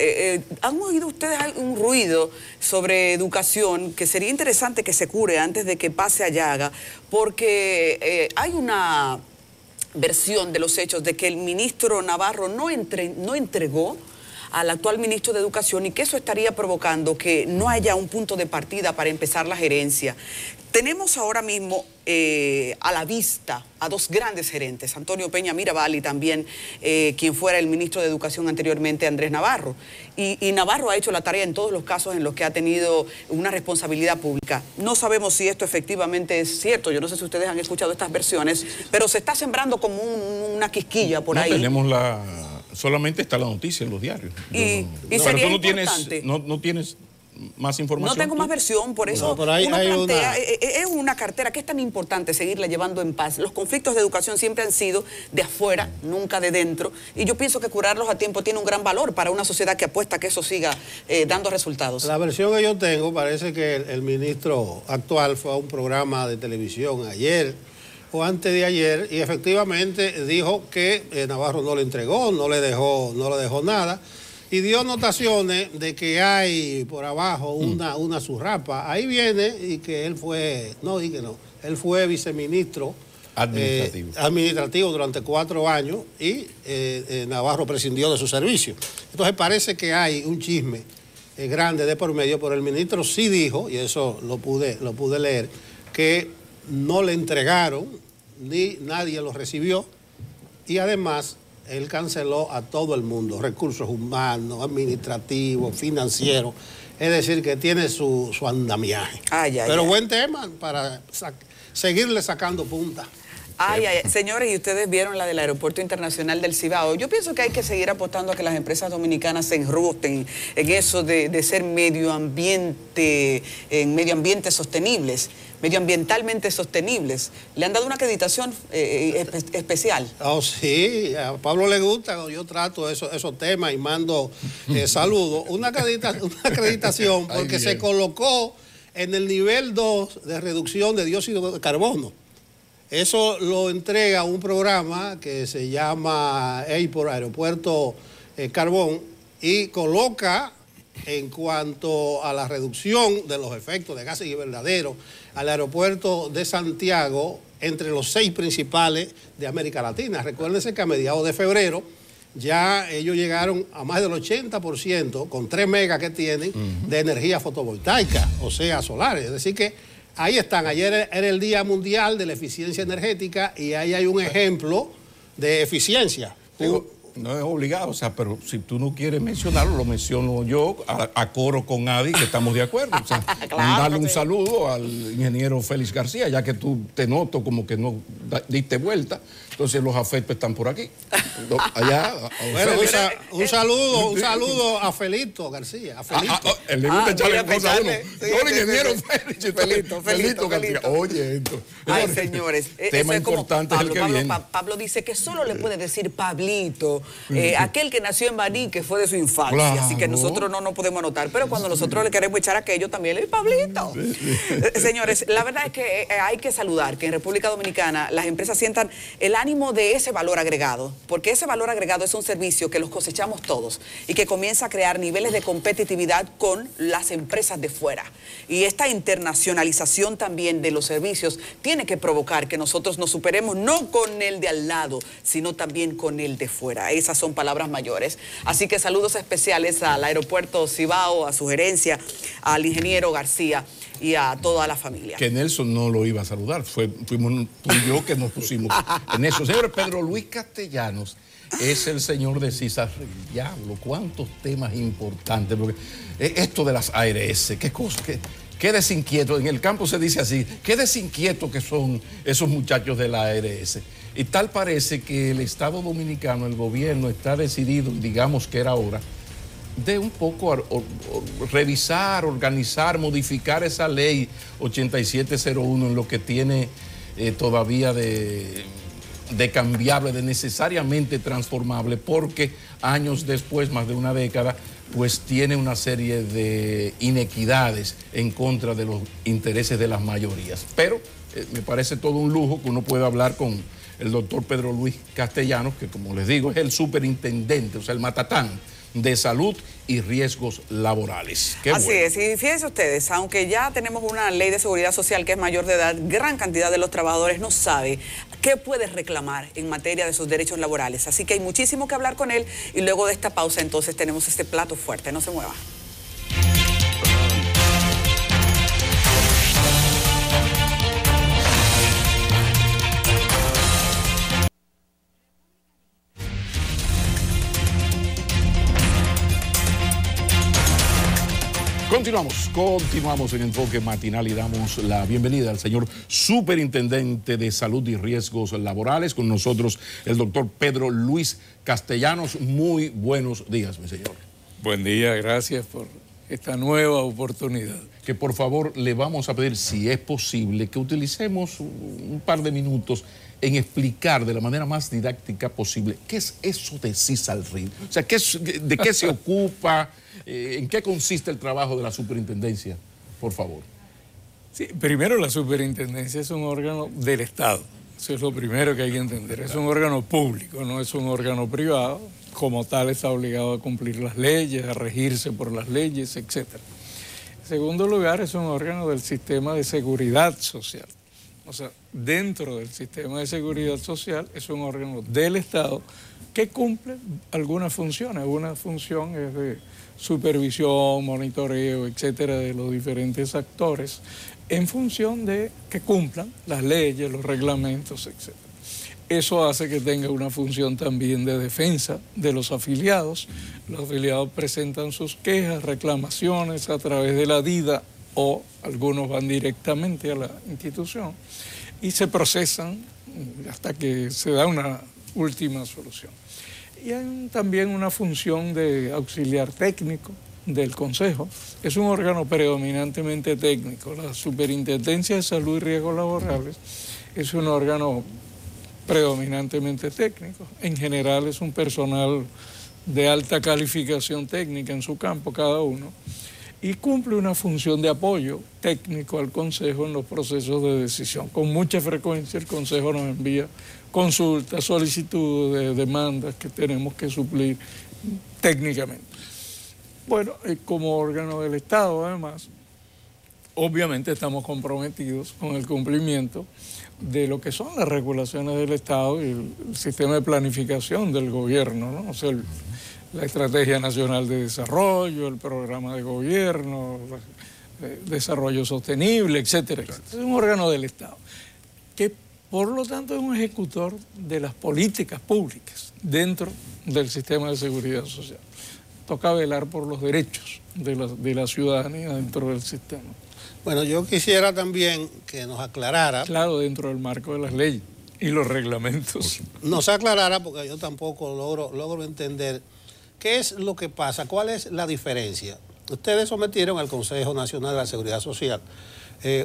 ¿han oído ustedes un ruido sobre educación que sería interesante que se cure antes de que pase a llaga? Porque hay una versión de los hechos de que el ministro Navarro no entregó al actual ministro de Educación y que eso estaría provocando que no haya un punto de partida para empezar la gerencia. Tenemos ahora mismo a la vista a dos grandes gerentes, Antonio Peña Mirabal y también quien fuera el ministro de Educación anteriormente, Andrés Navarro. Y Navarro ha hecho la tarea en todos los casos en los que ha tenido una responsabilidad pública. No sabemos si esto efectivamente es cierto, yo no sé si ustedes han escuchado estas versiones, pero se está sembrando como una quisquilla por ahí. Solamente está la noticia en los diarios. Y pero sería tú importante. No tienes más información. No tengo más versión, por eso es una cartera que es tan importante seguirla llevando en paz. Los conflictos de educación siempre han sido de afuera, nunca de dentro, y yo pienso que curarlos a tiempo tiene un gran valor para una sociedad que apuesta a que eso siga dando resultados. La versión que yo tengo, parece que el ministro actual fue a un programa de televisión ayer o antes de ayer, y efectivamente dijo que Navarro no le entregó, no le dejó nada, y dio notaciones de que hay por abajo una surrapa. Ahí viene y que él fue, él fue viceministro administrativo durante 4 años y Navarro prescindió de su servicio. Entonces parece que hay un chisme grande de por medio, pero el ministro sí dijo, y eso lo pude leer, que no le entregaron, ni nadie lo recibió, y además él canceló a todo el mundo, recursos humanos, administrativos, financieros, es decir, que tiene su andamiaje. Pero buen tema para seguirle sacando punta. Señores, y ustedes vieron la del Aeropuerto Internacional del Cibao. Yo pienso que hay que seguir apostando a que las empresas dominicanas se enrusten en eso de ser medioambientalmente sostenibles. Le han dado una acreditación especial. Oh, sí, a Pablo le gusta, yo trato esos temas y mando saludos. Una acreditación porque se colocó en el nivel 2 de reducción de dióxido de carbono. Eso lo entrega un programa que se llama Aeropuerto Carbón, y coloca, en cuanto a la reducción de los efectos de gases invernaderos, al aeropuerto de Santiago entre los 6 principales de América Latina. Recuérdense que a mediados de febrero ya ellos llegaron a más del 80% con 3 megas que tienen de energía fotovoltaica, o sea, solares. Es decir que ahí están. Ayer era el Día Mundial de la Eficiencia Energética y ahí hay un ejemplo de eficiencia. No es obligado, o sea, pero si tú no quieres mencionarlo, lo menciono yo a coro con Adi, que estamos de acuerdo. O sea, darle un saludo al ingeniero Félix García, ya que tú te noto como que no diste vuelta, entonces los afectos están por aquí. Allá. Bueno, un saludo a Felito García. A Felito. Le gusta echarle cosas a uno. No, el ingeniero Felito García. Oye, esto. Ay, señores. Tema importante es el que viene. Pablo dice que solo le puede decir Pablito Pablito, aquel que nació en Baní, que fue de su infancia, Claro. así que nosotros no nos podemos anotar, pero cuando nosotros le queremos echar aquello también es Pablito. Señores, la verdad es que hay que saludar que en República Dominicana las empresas sientan el ánimo de ese valor agregado, porque ese valor agregado es un servicio que los cosechamos todos y que comienza a crear niveles de competitividad con las empresas de fuera. Y esta internacionalización también de los servicios tiene que provocar que nosotros nos superemos no con el de al lado, sino también con el de fuera. Esas son palabras mayores. Así que saludos especiales al aeropuerto Cibao, a su gerencia, al ingeniero García y a toda la familia. Que Nelson no lo iba a saludar, fuimos tú y yo que nos pusimos en eso. Señor Pedro Luis Castellanos es el señor de César Diablo. ¿Cuántos temas importantes? Porque esto de las ARS, qué cosa, qué desinquieto, en el campo se dice así, qué desinquieto que son esos muchachos de la ARS. Y tal parece que el Estado Dominicano, el gobierno, está decidido, digamos que era hora, de un poco revisar, organizar, modificar esa ley 8701 en lo que tiene todavía de cambiable, de necesariamente transformable, porque años después, más de una década, pues tiene una serie de inequidades en contra de los intereses de las mayorías. Pero me parece todo un lujo que uno pueda hablar con el doctor Pedro Luis Castellanos, que como les digo es el superintendente, o sea, el matatán de salud y riesgos laborales. Qué Así bueno. es, y fíjense ustedes, aunque ya tenemos una ley de seguridad social que es mayor de edad, gran cantidad de los trabajadores no sabe qué puede reclamar en materia de sus derechos laborales. Así que hay muchísimo que hablar con él y luego de esta pausa entonces tenemos este plato fuerte. No se mueva. Continuamos en Enfoque Matinal y damos la bienvenida al señor Superintendente de Salud y Riesgos Laborales. Con nosotros el doctor Pedro Luis Castellanos. Muy buenos días, mi señor. Buen día, gracias por esta nueva oportunidad. Que por favor le vamos a pedir, si es posible, que utilicemos un par de minutos en explicar de la manera más didáctica posible qué es eso de CISALRID. O sea, de qué se ocupa, en qué consiste el trabajo de la superintendencia, por favor. Sí, primero, la superintendencia es un órgano del Estado. Eso es lo primero que hay que entender. Es un órgano público, no es un órgano privado. Como tal está obligado a cumplir las leyes, a regirse por las leyes, etc. En segundo lugar, es un órgano del sistema de seguridad social. O sea, dentro del sistema de seguridad social es un órgano del Estado que cumple algunas funciones. Una función es de supervisión, monitoreo, etcétera, de los diferentes actores en función de que cumplan las leyes, los reglamentos, etcétera. Eso hace que tenga una función también de defensa de los afiliados. Los afiliados presentan sus quejas, reclamaciones a través de la DIDA o algunos van directamente a la institución y se procesan hasta que se da una última solución. Y hay también una función de auxiliar técnico del Consejo. Es un órgano predominantemente técnico. La Superintendencia de Salud y Riesgos Laborales es un órgano predominantemente técnico. En general es un personal de alta calificación técnica en su campo cada uno y cumple una función de apoyo técnico al Consejo en los procesos de decisión. Con mucha frecuencia el Consejo nos envía consultas, solicitudes de demandas que tenemos que suplir técnicamente. Bueno, como órgano del Estado, además, obviamente estamos comprometidos con el cumplimiento de lo que son las regulaciones del Estado y el sistema de planificación del gobierno, ¿no? O sea, la Estrategia Nacional de Desarrollo, el Programa de Gobierno, Desarrollo Sostenible, etcétera, etcétera. Es un órgano del Estado que, por lo tanto, es un ejecutor de las políticas públicas dentro del sistema de seguridad social. Toca velar por los derechos de la ciudadanía dentro del sistema. Bueno, yo quisiera también que nos aclarara. Claro, dentro del marco de las leyes y los reglamentos. Nos aclarara, porque yo tampoco logro entender qué es lo que pasa, cuál es la diferencia. Ustedes sometieron al Consejo Nacional de la Seguridad Social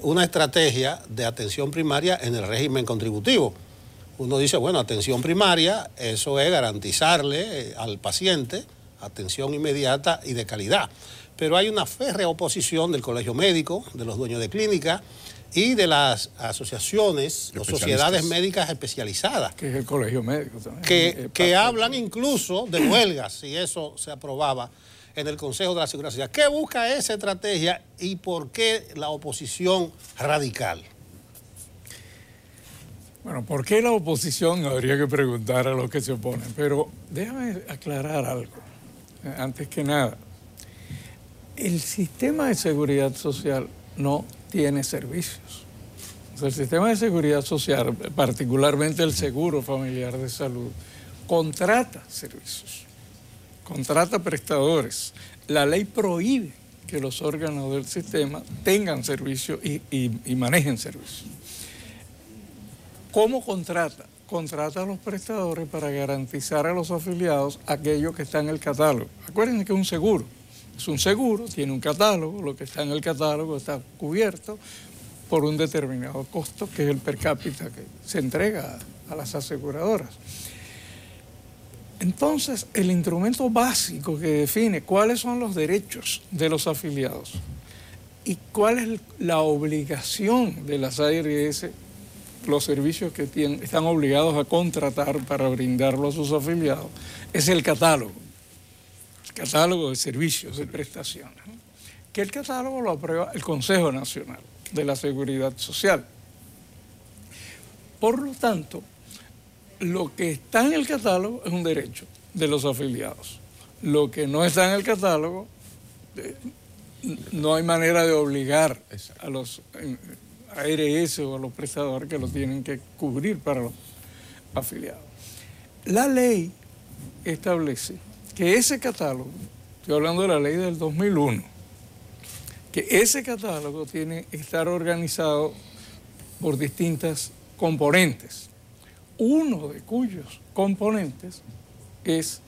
una estrategia de atención primaria en el régimen contributivo. Uno dice, bueno, atención primaria, eso es garantizarle al paciente atención inmediata y de calidad. Pero hay una férrea oposición del colegio médico, de los dueños de clínica y de las asociaciones o sociedades médicas especializadas. Que es el colegio médico también. Que hablan incluso de huelgas, si eso se aprobaba en el Consejo de la Seguridad Social. ¿Qué busca esa estrategia y por qué la oposición radical? Bueno, ¿por qué la oposición? Habría que preguntar a los que se oponen. Pero déjame aclarar algo. Antes que nada, el sistema de seguridad social no tiene servicios. O sea, el sistema de seguridad social, particularmente el seguro familiar de salud, contrata servicios, contrata prestadores. La ley prohíbe que los órganos del sistema tengan servicios y manejen servicios. ¿Cómo contrata? Contrata a los prestadores para garantizar a los afiliados aquello que está en el catálogo. Acuérdense que es un seguro. Es un seguro, tiene un catálogo, lo que está en el catálogo está cubierto por un determinado costo, que es el per cápita que se entrega a las aseguradoras. Entonces, el instrumento básico que define cuáles son los derechos de los afiliados y cuál es la obligación de las ARS, los servicios que están obligados a contratar para brindarlo a sus afiliados, es el catálogo de servicios, de prestaciones, ¿no? Que el catálogo lo aprueba el Consejo Nacional de la Seguridad Social. Por lo tanto, lo que está en el catálogo es un derecho de los afiliados. Lo que no está en el catálogo, no hay manera de obligar a los ARS o a los prestadores que lo tienen que cubrir para los afiliados. La ley establece que ese catálogo, estoy hablando de la ley del 2001, que ese catálogo tiene que estar organizado por distintas componentes, uno de cuyos componentes es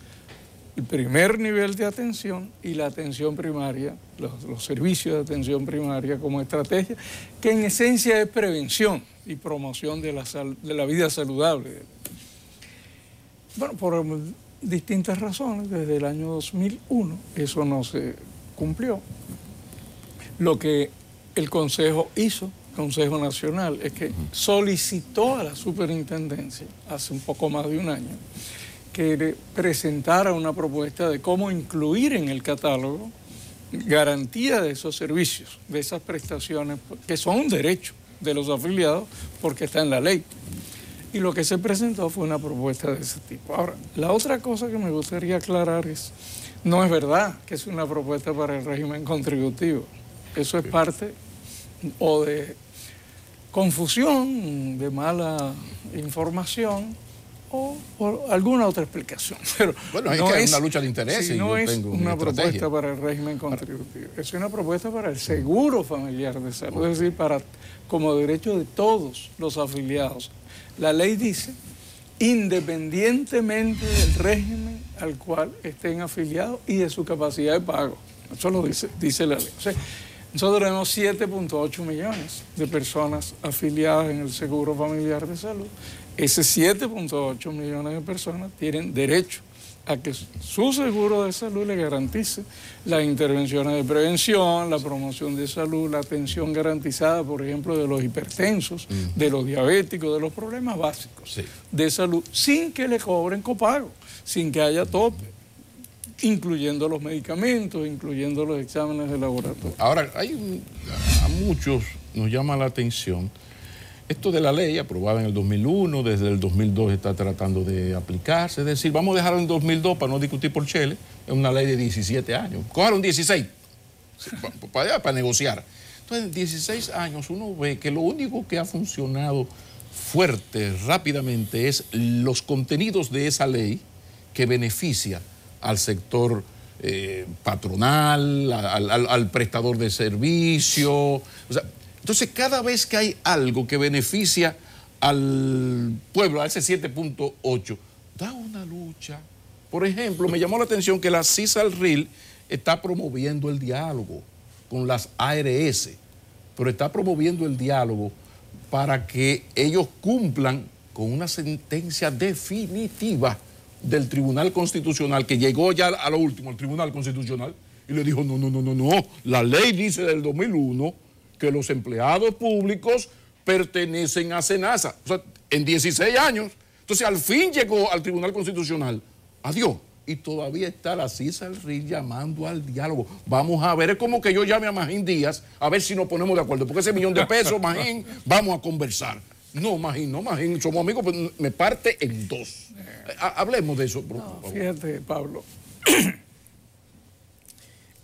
el primer nivel de atención y la atención primaria, los servicios de atención primaria como estrategia, que en esencia es prevención y promoción de la vida saludable. Bueno, por distintas razones, desde el año 2001 eso no se cumplió. Lo que el Consejo hizo, Consejo Nacional, es que solicitó a la superintendencia hace un poco más de un año que le presentara una propuesta de cómo incluir en el catálogo garantía de esos servicios, de esas prestaciones, que son un derecho de los afiliados porque está en la ley. Y lo que se presentó fue una propuesta de ese tipo. Ahora, la otra cosa que me gustaría aclarar es, no es verdad que es una propuesta para el régimen contributivo. Eso es parte o de confusión, de mala información o por alguna otra explicación. Pero bueno, es no que es una lucha de intereses. no es tengo una propuesta para el régimen contributivo, es una propuesta para el seguro familiar de salud, es decir, como derecho de todos los afiliados. La ley dice, independientemente del régimen al cual estén afiliados y de su capacidad de pago. Eso lo dice la ley. O sea, nosotros tenemos 7.8 millones de personas afiliadas en el Seguro Familiar de Salud. Ese 7.8 millones de personas tienen derecho a que su seguro de salud le garantice las intervenciones de prevención, la promoción de salud, la atención garantizada, por ejemplo, de los hipertensos, de los diabéticos, de los problemas básicos de salud, sin que le cobren copago, sin que haya tope, incluyendo los medicamentos, incluyendo los exámenes de laboratorio. Ahora, a muchos nos llama la atención esto de la ley aprobada en el 2001, desde el 2002 está tratando de aplicarse, es decir, vamos a dejarlo en 2002 para no discutir por Chele, es una ley de 17 años, cójalo 16 para negociar. Entonces, en 16 años uno ve que lo único que ha funcionado fuerte, rápidamente, es los contenidos de esa ley que beneficia al sector patronal, al prestador de servicio, o sea, entonces, cada vez que hay algo que beneficia al pueblo, a ese 7.8, da una lucha. Por ejemplo, me llamó la atención que la CISALRIL está promoviendo el diálogo con las ARS, pero está promoviendo el diálogo para que ellos cumplan con una sentencia definitiva del Tribunal Constitucional, que llegó ya a lo último, el Tribunal Constitucional, y le dijo, no, la ley dice del 2001 que los empleados públicos pertenecen a SENASA. O sea, en 16 años. Entonces, al fin llegó al Tribunal Constitucional. Adiós. Y todavía está la CISALRIL llamando al diálogo. Vamos a ver, es como que yo llame a Magín Díaz a ver si nos ponemos de acuerdo. Porque ese $1.000.000, Magín, vamos a conversar. No, Magín, somos amigos, pero me parte en dos. Hablemos de eso. No, fíjate, Pablo,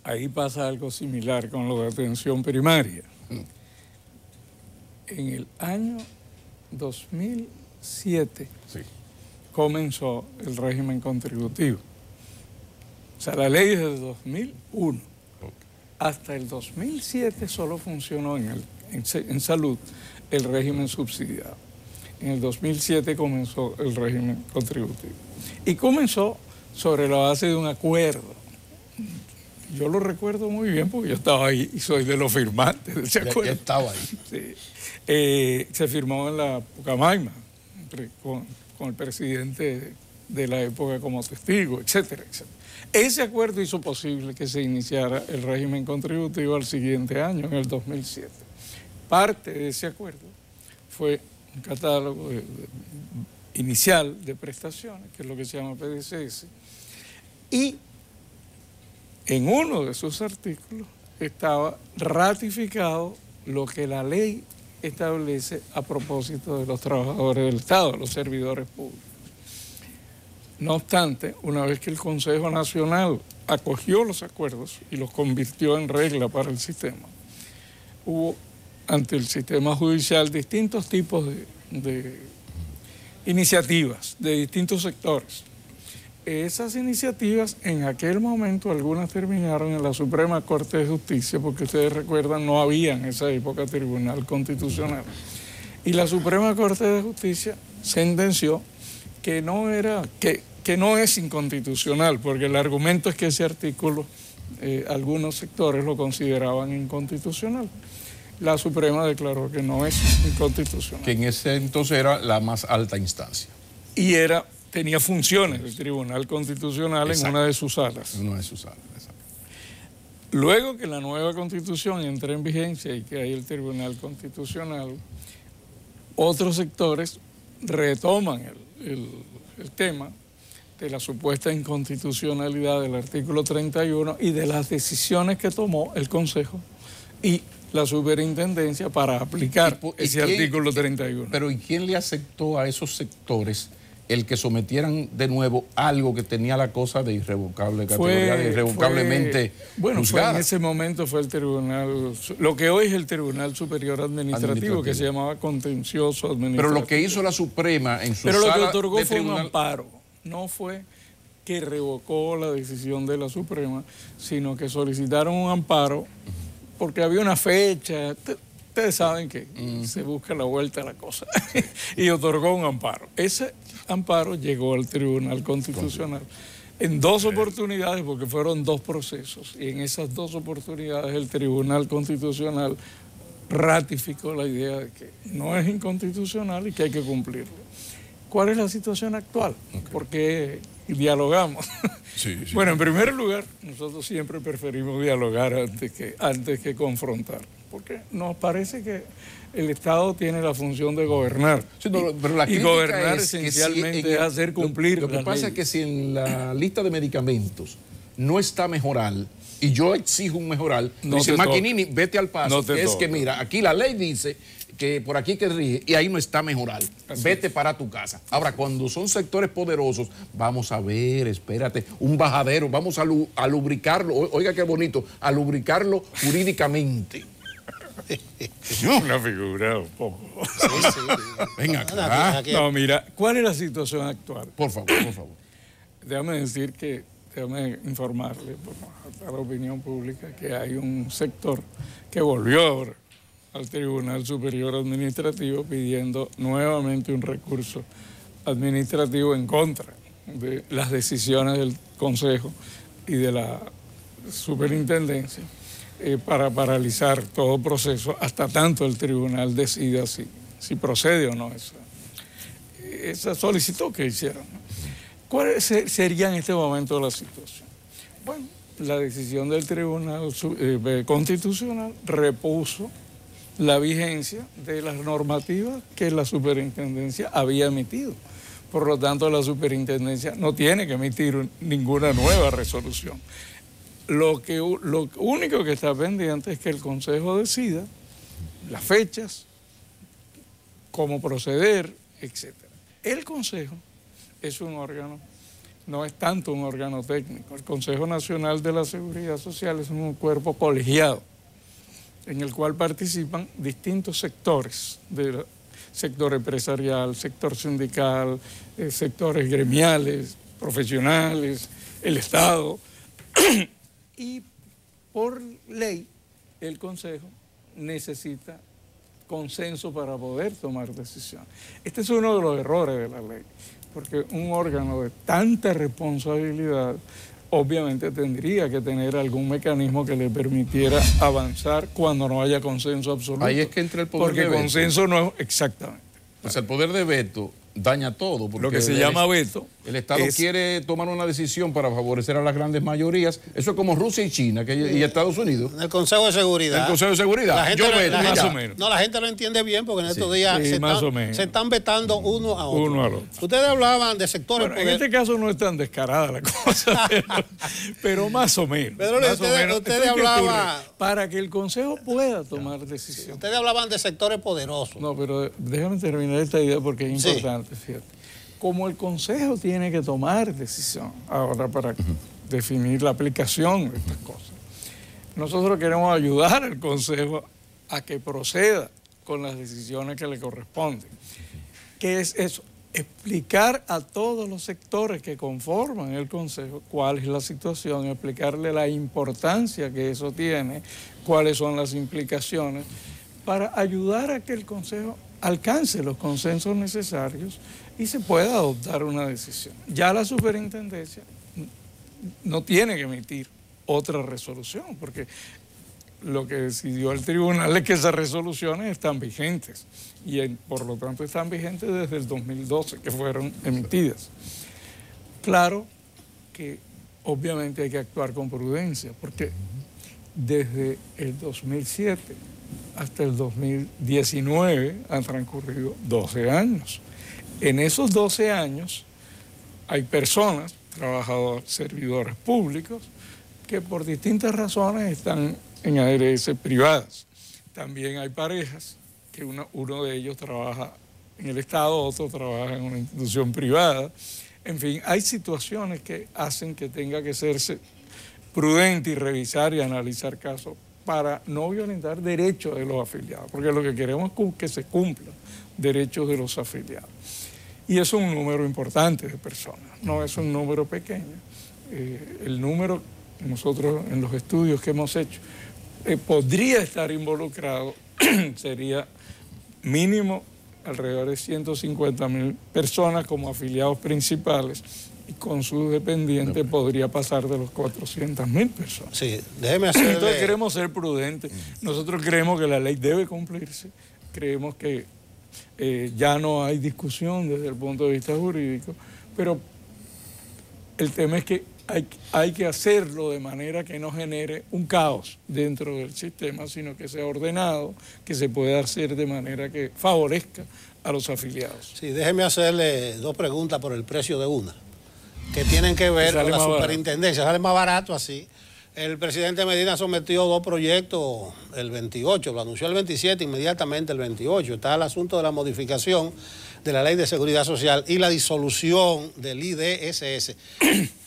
ahí pasa algo similar con lo de atención primaria. En el año 2007 comenzó el régimen contributivo. O sea, la ley es del 2001. Hasta el 2007 solo funcionó en salud el régimen subsidiado. En el 2007 comenzó el régimen contributivo. Y comenzó sobre la base de un acuerdo. Yo lo recuerdo muy bien porque yo estaba ahí y soy de los firmantes de ese acuerdo. Ya estaba ahí. Sí. Se firmó en la Pucamaima con el presidente de la época como testigo, etcétera, etcétera. Ese acuerdo hizo posible que se iniciara el régimen contributivo al siguiente año, en el 2007. Parte de ese acuerdo fue un catálogo inicial de prestaciones, que es lo que se llama PDCS, y en uno de sus artículos estaba ratificado lo que la ley establece a propósito de los trabajadores del Estado, los servidores públicos. No obstante, una vez que el Consejo Nacional acogió los acuerdos y los convirtió en regla para el sistema, hubo ante el sistema judicial distintos tipos de iniciativas de distintos sectores. Esas iniciativas en aquel momento algunas terminaron en la Suprema Corte de Justicia, porque ustedes recuerdan no había en esa época Tribunal Constitucional. Y la Suprema Corte de Justicia sentenció que no es inconstitucional, porque el argumento es que ese artículo algunos sectores lo consideraban inconstitucional. La Suprema declaró que no es inconstitucional. Que en ese entonces era la más alta instancia. Y tenía funciones el Tribunal Constitucional. Exacto. En una de sus salas. En una de sus salas, exacto. Luego que la nueva Constitución entra en vigencia y que hay el Tribunal Constitucional, otros sectores retoman el tema de la supuesta inconstitucionalidad del artículo 31 y de las decisiones que tomó el Consejo y la Superintendencia para aplicar ese artículo 31. Pero ¿y quién le aceptó a esos sectores el que sometieran de nuevo algo que tenía la cosa de irrevocable categoría, de irrevocablemente juzgada? En ese momento fue el tribunal, lo que hoy es el Tribunal Superior Administrativo, que se llamaba Contencioso Administrativo. Pero lo que hizo la Suprema en su sala. Pero lo que otorgó fue un amparo, no fue que revocó la decisión de la Suprema, sino que solicitaron un amparo porque había una fecha. Ustedes saben que se busca la vuelta a la cosa y otorgó un amparo. Ese amparo llegó al Tribunal Constitucional en dos oportunidades, porque fueron dos procesos, y en esas dos oportunidades el Tribunal Constitucional ratificó la idea de que no es inconstitucional y que hay que cumplirlo. ¿Cuál es la situación actual? Porque dialogamos. Sí. Bueno, en primer lugar, nosotros siempre preferimos dialogar antes que confrontar, porque nos parece que el Estado tiene la función de gobernar. Sí, pero la y gobernar esencialmente es hacer cumplir lo que pasa es que si en la lista de medicamentos no está mejoral y yo exijo un mejoral, dice Maquinini, vete al paso. Que mira, aquí la ley dice que por aquí que rige y ahí no está mejoral. Vete para tu casa. Ahora, cuando son sectores poderosos, vamos a ver, espérate, un bajadero, vamos a lubricarlo, oiga qué bonito, a lubricarlo jurídicamente. Una figura un poco. Sí. Venga acá. No, mira, ¿cuál es la situación actual? Por favor. Déjame informarle a la opinión pública que hay un sector que volvió ahora al Tribunal Superior Administrativo pidiendo nuevamente un recurso administrativo en contra de las decisiones del Consejo y de la Superintendencia para paralizar todo proceso hasta tanto el tribunal decida si procede o no esa solicitud que hicieron. ¿Cuál sería en este momento la situación? Bueno, la decisión del Tribunal Constitucional repuso la vigencia de las normativas que la superintendencia había emitido. Por lo tanto, la superintendencia no tiene que emitir ninguna nueva resolución. Lo único que está pendiente es que el Consejo decida las fechas, cómo proceder, etc. El Consejo es un órgano, no es tanto un órgano técnico. El Consejo Nacional de la Seguridad Social es un cuerpo colegiado en el cual participan distintos sectores, del sector empresarial, sector sindical, sectores gremiales, profesionales, el Estado. Y por ley, el Consejo necesita consenso para poder tomar decisiones. Este es uno de los errores de la ley, porque un órgano de tanta responsabilidad obviamente tendría que tener algún mecanismo que le permitiera avanzar cuando no haya consenso absoluto. Ahí es que entra el poder de veto. Porque consenso no es exactamente. O sea, el poder de veto daña todo. Lo que se llama veto. El Estado quiere tomar una decisión para favorecer a las grandes mayorías. Eso es como Rusia y China y Estados Unidos. En el Consejo de Seguridad. El Consejo de Seguridad. Más o menos. No, la gente lo entiende bien porque en estos días se están vetando uno a otro. Uno al otro. Ustedes hablaban de sectores... Bueno, en este caso no es tan descarada la cosa, pero más o menos. Pero ustedes hablaban... Para que el Consejo pueda tomar decisiones. Ustedes hablaban de sectores poderosos. No, pero déjame terminar esta idea porque es importante, fíjate. Como el Consejo tiene que tomar decisión ahora para definir la aplicación de estas cosas, nosotros queremos ayudar al Consejo a que proceda con las decisiones que le corresponden. ¿Qué es eso? Explicar a todos los sectores que conforman el Consejo cuál es la situación, explicarle la importancia que eso tiene, cuáles son las implicaciones, para ayudar a que el Consejo alcance los consensos necesarios y se pueda adoptar una decisión. Ya la superintendencia no tiene que emitir otra resolución, porque lo que decidió el tribunal es que esas resoluciones están vigentes y por lo tanto están vigentes desde el 2012 que fueron emitidas. Claro que obviamente hay que actuar con prudencia, porque desde el 2007 hasta el 2019 han transcurrido 12 años. En esos 12 años hay personas, trabajadores, servidores públicos, que por distintas razones están en ARS privadas. También hay parejas que uno de ellos trabaja en el Estado, otro trabaja en una institución privada. En fin, hay situaciones que hacen que tenga que serse prudente y revisar y analizar casos para no violentar derechos de los afiliados, porque lo que queremos es que se cumplan derechos de los afiliados. Y es un número importante de personas, no es un número pequeño. El número, nosotros en los estudios que hemos hecho, podría estar involucrado, sería mínimo alrededor de 150.000 personas como afiliados principales, y con sus dependientes podría pasar de los 400.000 personas. Sí, déjeme hacerle... Entonces queremos ser prudentes. Nosotros creemos que la ley debe cumplirse, creemos que ya no hay discusión desde el punto de vista jurídico, pero el tema es que hay que hacerlo de manera que no genere un caos dentro del sistema, sino que sea ordenado, que se pueda hacer de manera que favorezca a los afiliados. Sí, déjeme hacerle dos preguntas por el precio de una, que tienen que ver con la superintendencia. Sale más barato así. El presidente Medina sometió dos proyectos el 28, lo anunció el 27, inmediatamente el 28. Está el asunto de la modificación de la Ley de Seguridad Social y la disolución del IDSS.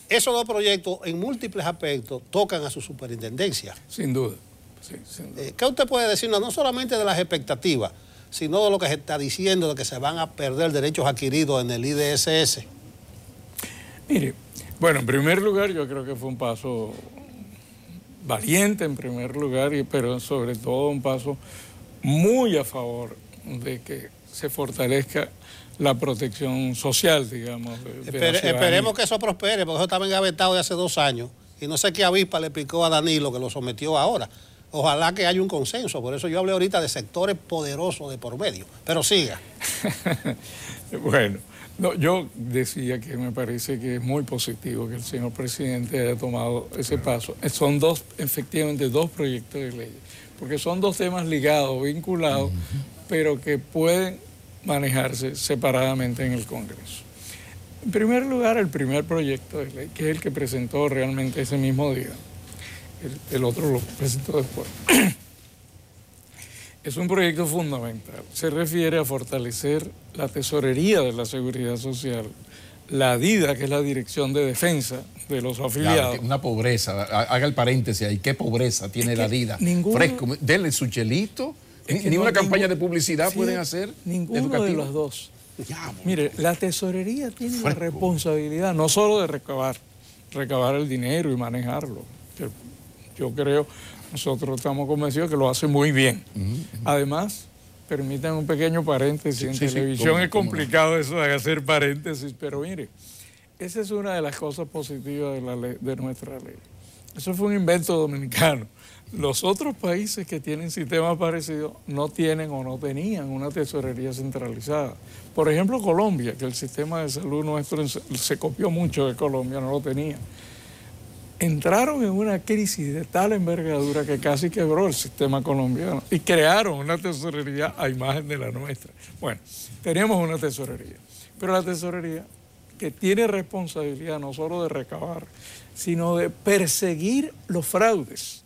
Esos dos proyectos, en múltiples aspectos, tocan a su superintendencia. Sin duda. Sí, sin duda. ¿Qué usted puede decirnos, no solamente de las expectativas, sino de lo que se está diciendo, de que se van a perder derechos adquiridos en el IDSS? Mire, bueno, en primer lugar, yo creo que fue un paso valiente en primer lugar, pero sobre todo un paso muy a favor de que se fortalezca la protección social, digamos. Esperemos que eso prospere, porque eso estaba engavetado de hace 2 años y no sé qué avispa le picó a Danilo que lo sometió ahora. Ojalá que haya un consenso, por eso yo hablé ahorita de sectores poderosos de por medio, pero siga. Bueno, no, yo decía que me parece que es muy positivo que el señor presidente haya tomado ese paso. Son efectivamente dos proyectos de ley, porque son dos temas ligados, vinculados, pero que pueden manejarse separadamente en el Congreso. En primer lugar, el primer proyecto de ley, que es el que presentó realmente ese mismo día. El otro lo presentó después. Es un proyecto fundamental. Se refiere a fortalecer la tesorería de la Seguridad Social, la DIDA, que es la Dirección de Defensa de los Afiliados. Claro, una pobreza, haga el paréntesis ahí, ¿qué pobreza tiene la DIDA? Fresco, denle su chelito, ni una campaña de publicidad pueden hacer. Ninguno de los dos. Mire, la tesorería tiene la responsabilidad no solo de recabar el dinero y manejarlo, que yo creo, nosotros estamos convencidos que lo hace muy bien. Además, permítanme un pequeño paréntesis, en televisión es complicado eso de hacer paréntesis, pero mire, esa es una de las cosas positivas de nuestra ley. Eso fue un invento dominicano. Los otros países que tienen sistemas parecidos no tienen o no tenían una tesorería centralizada. Por ejemplo, Colombia, que el sistema de salud nuestro se copió mucho de Colombia, no lo tenía. Entraron en una crisis de tal envergadura que casi quebró el sistema colombiano y crearon una tesorería a imagen de la nuestra. Bueno, teníamos una tesorería, pero la tesorería que tiene responsabilidad no solo de recabar, sino de perseguir los fraudes.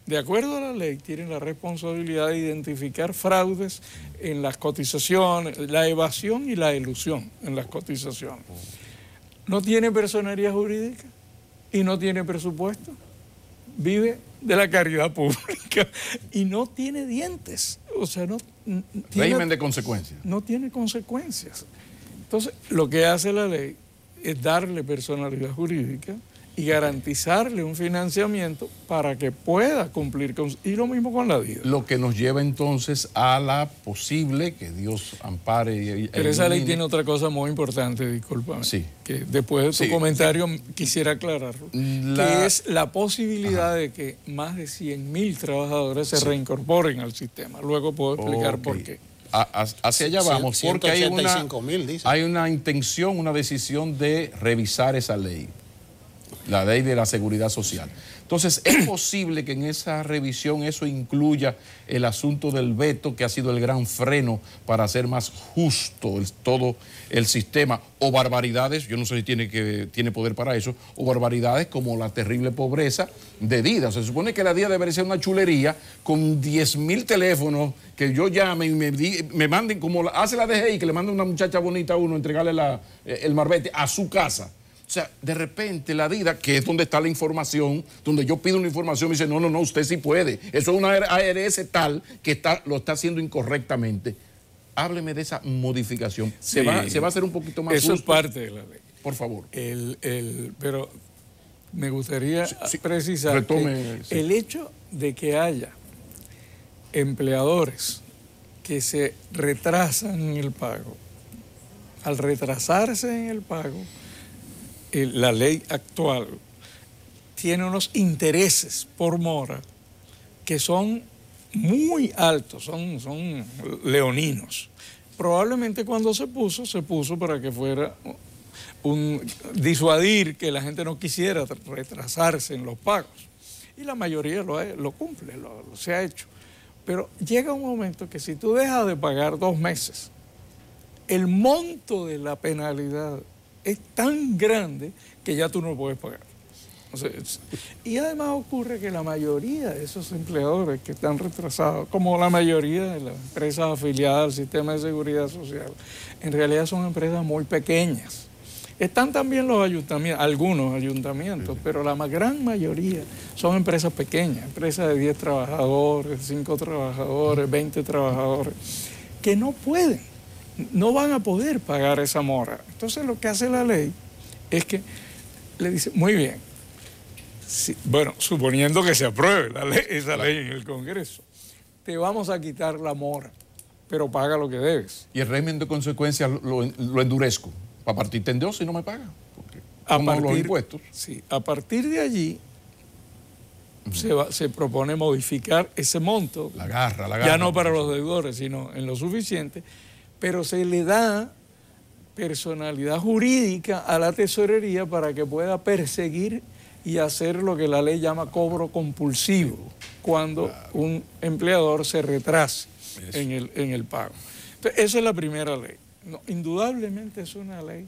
De acuerdo a la ley, tienen la responsabilidad de identificar fraudes en las cotizaciones, la evasión y la elusión en las cotizaciones. No tiene personería jurídica y no tiene presupuesto. Vive de la caridad pública y no tiene dientes. O sea, no tiene régimen de consecuencias. No tiene consecuencias. Entonces, lo que hace la ley es darle personalidad jurídica y garantizarle un financiamiento para que pueda cumplir con... Y lo mismo con la DIDA. Lo que nos lleva entonces a la posible, que Dios ampare... Pero esa ley tiene otra cosa muy importante, discúlpame, que después de tu comentario quisiera aclararlo, que es la posibilidad de que más de 100.000 trabajadores se reincorporen al sistema. Luego puedo explicar por qué. Hacia allá vamos, porque hay una intención, una decisión de revisar esa ley. La ley de la seguridad social. Entonces, ¿es posible que en esa revisión eso incluya el asunto del veto, que ha sido el gran freno para hacer más justo todo el sistema, o barbaridades, yo no sé si tiene poder para eso, o barbaridades como la terrible pobreza de DIDA? Se supone que la DIDA debería ser una chulería con 10.000 teléfonos que yo llame y me manden, como hace la DGI, que le manda una muchacha bonita a uno, entregarle el marbete a su casa. O sea, de repente la DIDA, que es donde está la información, donde yo pido una información, me dice, no, usted sí puede. Eso es una ARS tal que lo está haciendo incorrectamente. Hábleme de esa modificación. ¿Se va a hacer un poquito más justo? Eso es parte de la ley. Por favor. Pero me gustaría precisar que el hecho de que haya empleadores que se retrasan en el pago, al retrasarse en el pago, la ley actual tiene unos intereses por mora que son muy altos, son leoninos. Probablemente cuando se puso para que fuera disuadir que la gente no quisiera retrasarse en los pagos. Y la mayoría lo cumple, se ha hecho. Pero llega un momento que si tú dejas de pagar 2 meses, el monto de la penalidad es tan grande que ya tú no puedes pagar. O sea, y además ocurre que la mayoría de esos empleadores que están retrasados, como la mayoría de las empresas afiliadas al sistema de seguridad social, en realidad son empresas muy pequeñas. Están también los ayuntamientos, algunos ayuntamientos, pero la gran mayoría son empresas pequeñas, empresas de 10 trabajadores, 5 trabajadores, 20 trabajadores, que no pueden. No van a poder pagar esa mora. Entonces lo que hace la ley es que le dice, muy bien, bueno, suponiendo que se apruebe esa ley en el Congreso, te vamos a quitar la mora, pero paga lo que debes. Y el régimen de consecuencias lo endurezco, para partirte en dos si no me paga, porque los impuestos. Sí, a partir de allí, se propone modificar ese monto. La garra. Ya no para los deudores, sino en lo suficiente, pero se le da personalidad jurídica a la tesorería para que pueda perseguir y hacer lo que la ley llama cobro compulsivo, cuando un empleador se retrase en el pago. Entonces, esa es la primera ley. No, indudablemente es una ley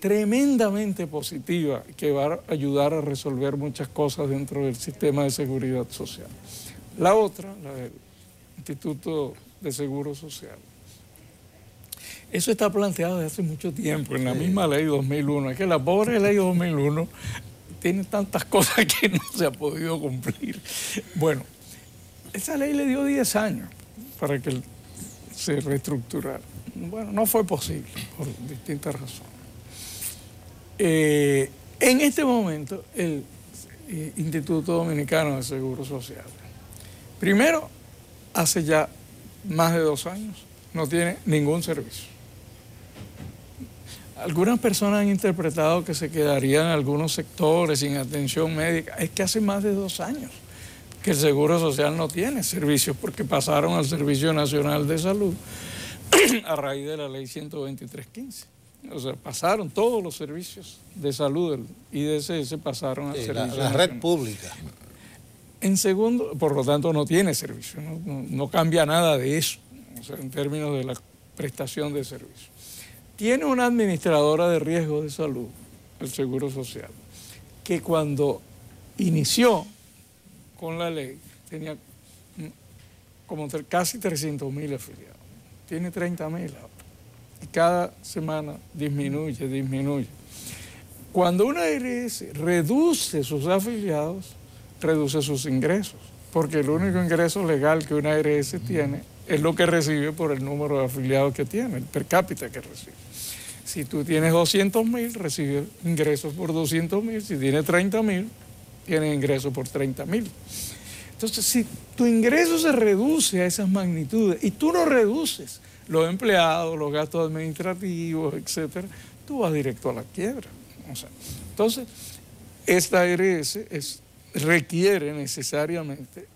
tremendamente positiva que va a ayudar a resolver muchas cosas dentro del sistema de seguridad social. La otra, la del Instituto de Seguro Social. Eso está planteado desde hace mucho tiempo, en la misma ley 2001. Es que la pobre ley 2001 tiene tantas cosas que no se ha podido cumplir. Bueno, esa ley le dio 10 años para que se reestructurara. Bueno, no fue posible por distintas razones. En este momento, el Instituto Dominicano de Seguro Social, primero, hace ya más de 2 años, no tiene ningún servicio. Algunas personas han interpretado que se quedarían en algunos sectores sin atención médica. Es que hace más de 2 años que el Seguro Social no tiene servicios porque pasaron al Servicio Nacional de Salud a raíz de la ley 123.15. O sea, pasaron todos los servicios de salud del IDSS, pasaron al Servicio Nacional. La red pública. En segundo, por lo tanto, no tiene servicio, no cambia nada de eso, o sea, en términos de la prestación de servicios. Tiene una administradora de riesgo de salud, el Seguro Social, que cuando inició con la ley tenía como casi 300.000 afiliados. Tiene 30.000 ahora. Y cada semana disminuye. Cuando una ARS reduce sus afiliados, reduce sus ingresos, porque el único ingreso legal que una ARS tiene es lo que recibe por el número de afiliados que tiene, el per cápita que recibe. Si tú tienes 200.000, recibes ingresos por 200.000. Si tienes 30.000, tienes ingresos por 30.000. Entonces, si tu ingreso se reduce a esas magnitudes y tú no reduces los empleados, los gastos administrativos, etcétera, tú vas directo a la quiebra. O sea, entonces, esta ARS requiere necesariamente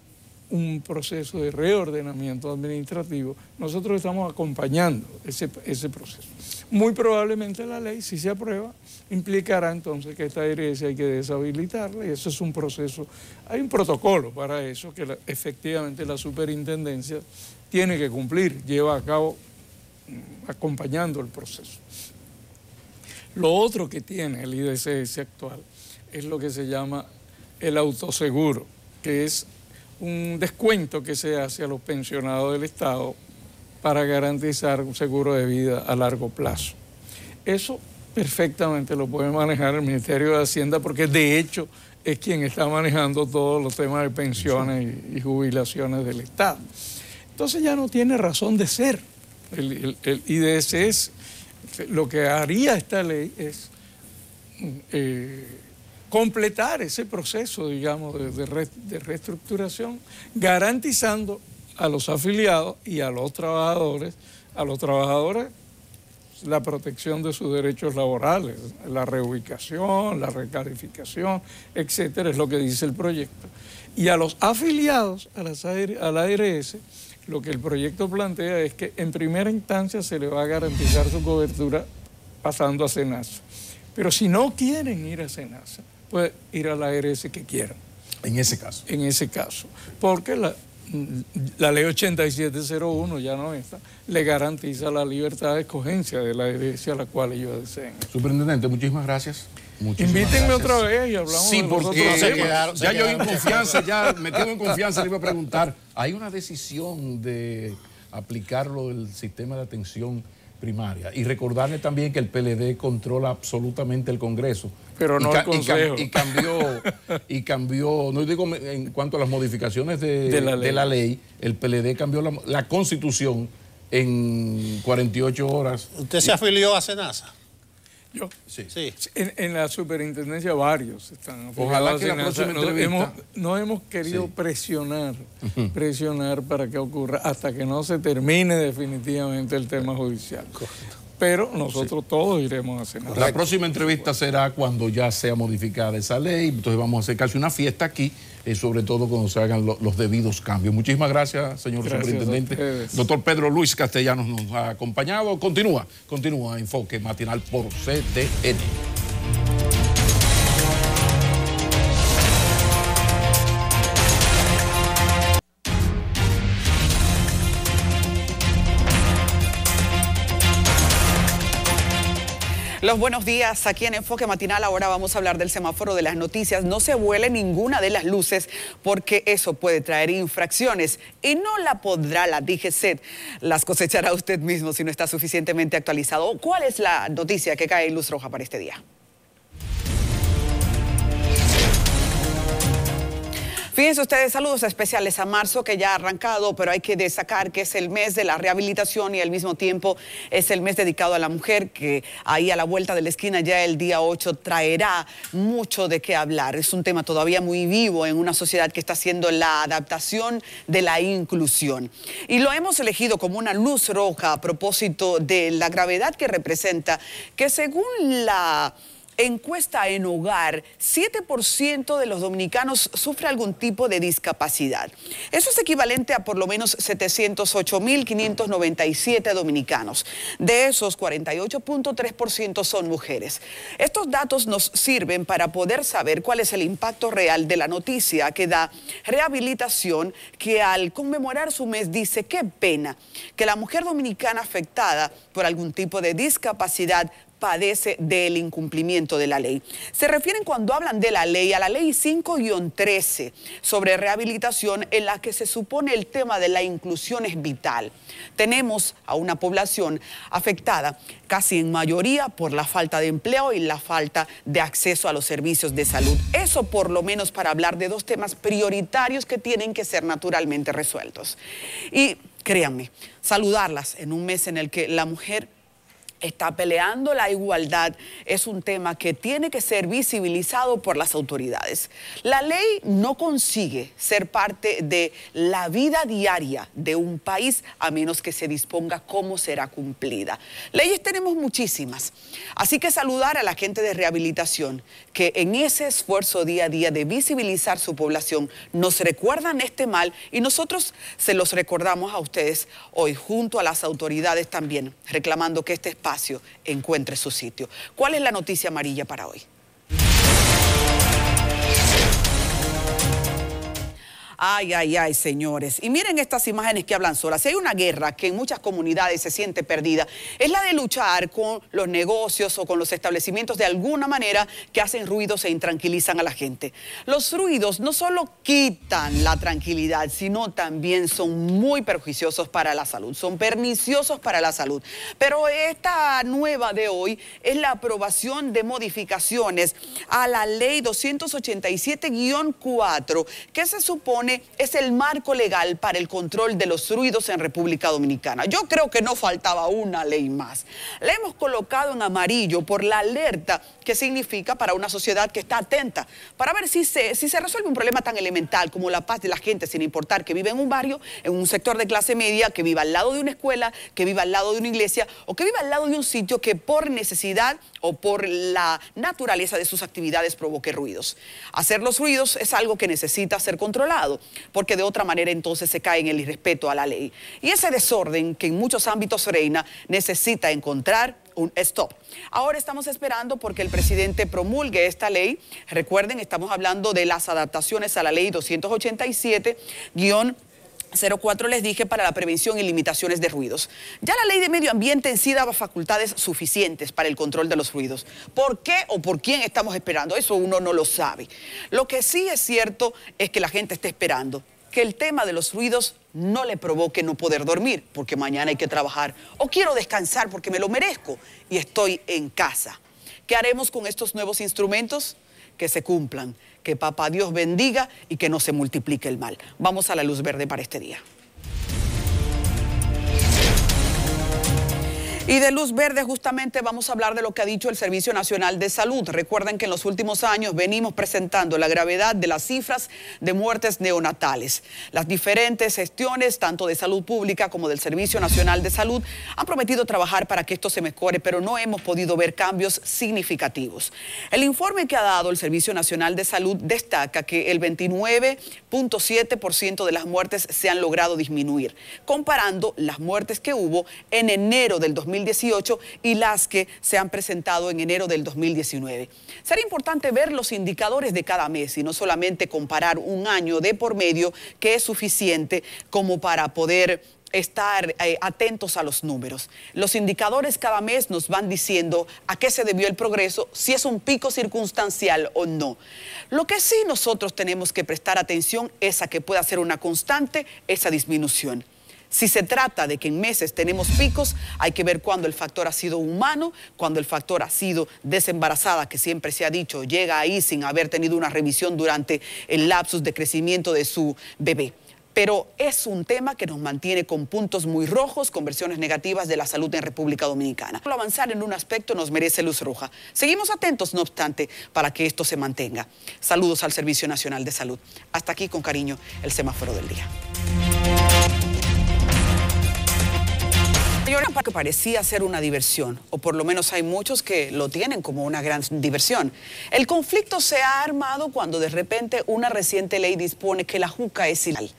un proceso de reordenamiento administrativo. Nosotros estamos acompañando ese proceso. Muy probablemente la ley, si se aprueba, implicará entonces que esta ARS hay que deshabilitarla, y eso es un proceso, hay un protocolo para eso que efectivamente la superintendencia tiene que cumplir, lleva a cabo acompañando el proceso. Lo otro que tiene el IDSS actual es lo que se llama el autoseguro, que es un descuento que se hace a los pensionados del Estado para garantizar un seguro de vida a largo plazo. Eso perfectamente lo puede manejar el Ministerio de Hacienda, porque de hecho es quien está manejando todos los temas de pensiones y jubilaciones del Estado. Entonces ya no tiene razón de ser el IDSS. Lo que haría esta ley es completar ese proceso, digamos, de reestructuración, garantizando a los afiliados y a los trabajadores la protección de sus derechos laborales, la reubicación, la recalificación, etcétera, es lo que dice el proyecto. Y a los afiliados a la ARS, lo que el proyecto plantea es que en primera instancia se le va a garantizar su cobertura pasando a SENASA. Pero si no quieren ir a SENASA, pueden ir a la ARS que quieran. En ese caso. En ese caso. Porque la ley 8701, ya no está, le garantiza la libertad de escogencia de la ARS a la cual ellos deseen. Superintendente, muchísimas gracias. Invítenme otra vez y hablamos de los otros temas. Ya yo en confianza, ya metido en confianza, le iba a preguntar, ¿hay una decisión de aplicarlo del sistema de atención primaria? Y recordarle también que el PLD controla absolutamente el Congreso. Pero no el Consejo. Y cambió, no digo en cuanto a las modificaciones de la ley, el PLD cambió la Constitución en 48 horas. ¿Usted se afilió a SENASA? Yo. Sí. En la superintendencia varios están afiliados. Ojalá que la próxima entrevista... No hemos querido presionar para que ocurra hasta que no se termine definitivamente el tema judicial. pero nosotros todos iremos a cenar. La próxima entrevista será cuando ya sea modificada esa ley, entonces vamos a hacer casi una fiesta aquí, sobre todo cuando se hagan los debidos cambios. Muchísimas gracias, señor superintendente. Doctor Pedro Luis Castellanos nos ha acompañado. Continúa Enfoque Matinal por CDN. Los buenos días aquí en Enfoque Matinal. Ahora vamos a hablar del semáforo de las noticias. No se vuele ninguna de las luces porque eso puede traer infracciones y no la podrá la DGCET. Las cosechará usted mismo si no está suficientemente actualizado. ¿Cuál es la noticia que cae en luz roja para este día? Fíjense ustedes, saludos especiales a marzo que ya ha arrancado, pero hay que destacar que es el mes de la rehabilitación y al mismo tiempo es el mes dedicado a la mujer, que ahí a la vuelta de la esquina ya el día 8 traerá mucho de qué hablar. Es un tema todavía muy vivo en una sociedad que está haciendo la adaptación de la inclusión. Y lo hemos elegido como una luz roja a propósito de la gravedad que representa, que según la encuesta en hogar, 7% de los dominicanos sufre algún tipo de discapacidad. Eso es equivalente a por lo menos 708.597 dominicanos. De esos, 48.3% son mujeres. Estos datos nos sirven para poder saber cuál es el impacto real de la noticia que da Rehabilitación, que al conmemorar su mes dice: qué pena que la mujer dominicana afectada por algún tipo de discapacidad padece del incumplimiento de la ley. Se refieren, cuando hablan de la ley, a la ley 5-13 sobre rehabilitación, en la que se supone el tema de la inclusión es vital. Tenemos a una población afectada casi en mayoría por la falta de empleo y la falta de acceso a los servicios de salud. Eso por lo menos para hablar de dos temas prioritarios que tienen que ser naturalmente resueltos. Y créanme, saludarlas en un mes en el que la mujer está peleando la igualdad es un tema que tiene que ser visibilizado por las autoridades. La ley no consigue ser parte de la vida diaria de un país a menos que se disponga cómo será cumplida. Leyes tenemos muchísimas, así que saludar a la gente de Rehabilitación que en ese esfuerzo día a día de visibilizar su población nos recuerdan este mal y nosotros se los recordamos a ustedes hoy junto a las autoridades también, reclamando que este espacio encuentre su sitio. ¿Cuál es la noticia amarilla para hoy? Ay, señores. Y miren estas imágenes que hablan solas. Si hay una guerra que en muchas comunidades se siente perdida, es la de luchar con los negocios o con los establecimientos de alguna manera que hacen ruidos e intranquilizan a la gente. Los ruidos no solo quitan la tranquilidad, sino también son muy perjuiciosos para la salud, son perniciosos para la salud. Pero esta nueva de hoy es la aprobación de modificaciones a la ley 287-4, que se supone es el marco legal para el control de los ruidos en República Dominicana. Yo creo que no faltaba una ley más. La hemos colocado en amarillo por la alerta que significa para una sociedad que está atenta, para ver si se resuelve un problema tan elemental como la paz de la gente, sin importar que viva en un barrio, en un sector de clase media, que viva al lado de una escuela, que viva al lado de una iglesia o que viva al lado de un sitio que por necesidad o por la naturaleza de sus actividades provoque ruidos. Hacer los ruidos es algo que necesita ser controlado, porque de otra manera entonces se cae en el irrespeto a la ley. Y ese desorden que en muchos ámbitos reina necesita encontrar un stop. Ahora estamos esperando porque el presidente promulgue esta ley. Recuerden, estamos hablando de las adaptaciones a la ley 287-04, les dije, para la prevención y limitaciones de ruidos. Ya la ley de medio ambiente en sí daba facultades suficientes para el control de los ruidos. ¿Por qué o por quién estamos esperando? Eso uno no lo sabe. Lo que sí es cierto es que la gente está esperando que el tema de los ruidos no le provoque no poder dormir, porque mañana hay que trabajar, o quiero descansar porque me lo merezco y estoy en casa. ¿Qué haremos con estos nuevos instrumentos? Que se cumplan, que papá Dios bendiga y que no se multiplique el mal. Vamos a la luz verde para este día. Y de luz verde justamente vamos a hablar de lo que ha dicho el Servicio Nacional de Salud. Recuerden que en los últimos años venimos presentando la gravedad de las cifras de muertes neonatales. Las diferentes gestiones, tanto de salud pública como del Servicio Nacional de Salud, han prometido trabajar para que esto se mejore, pero no hemos podido ver cambios significativos. El informe que ha dado el Servicio Nacional de Salud destaca que el 29.7% de las muertes se han logrado disminuir, comparando las muertes que hubo en enero del 2018 y las que se han presentado en enero del 2019. Será importante ver los indicadores de cada mes y no solamente comparar un año de por medio, que es suficiente como para poder estar atentos a los números. Los indicadores cada mes nos van diciendo a qué se debió el progreso, si es un pico circunstancial o no. Lo que sí nosotros tenemos que prestar atención es a que pueda ser una constante esa disminución. Si se trata de que en meses tenemos picos, hay que ver cuándo el factor ha sido humano, cuándo el factor ha sido desembarazada, que siempre se ha dicho, llega ahí sin haber tenido una revisión durante el lapsus de crecimiento de su bebé. Pero es un tema que nos mantiene con puntos muy rojos, con versiones negativas de la salud en República Dominicana. Avanzar en un aspecto nos merece luz roja. Seguimos atentos, no obstante, para que esto se mantenga. Saludos al Servicio Nacional de Salud. Hasta aquí, con cariño, el semáforo del día. Que parecía ser una diversión, o por lo menos hay muchos que lo tienen como una gran diversión. El conflicto se ha armado cuando de repente una reciente ley dispone que la juca es ilegal,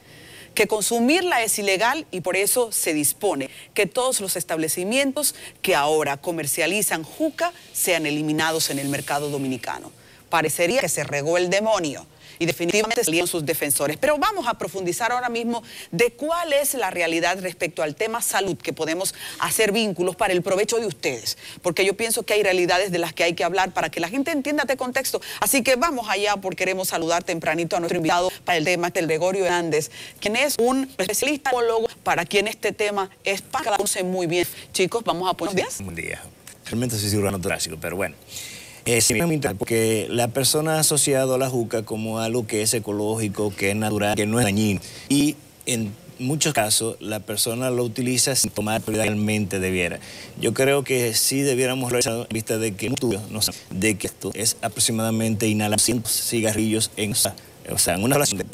que consumirla es ilegal, y por eso se dispone que todos los establecimientos que ahora comercializan juca sean eliminados en el mercado dominicano. Parecería que se regó el demonio. Y definitivamente salieron sus defensores. Pero vamos a profundizar ahora mismo de cuál es la realidad respecto al tema salud, que podemos hacer vínculos para el provecho de ustedes. Porque yo pienso que hay realidades de las que hay que hablar para que la gente entienda este contexto. Así que vamos allá, porque queremos saludar tempranito a nuestro invitado para el tema, el Gregorio Hernández, quien es un especialista oncólogo, para quien este tema es para que la conoce muy bien. Chicos, vamos a poner días. Buen día. Realmente soy cirujano torácico, pero bueno. Sí, porque la persona ha asociado a la juca como algo que es ecológico, que es natural, que no es dañino. Y en muchos casos la persona lo utiliza sin tomar prioridad realmente debiera. Yo creo que sí debiéramos realizar en vista de que de que esto es aproximadamente inhalar 100 cigarrillos en una relación de...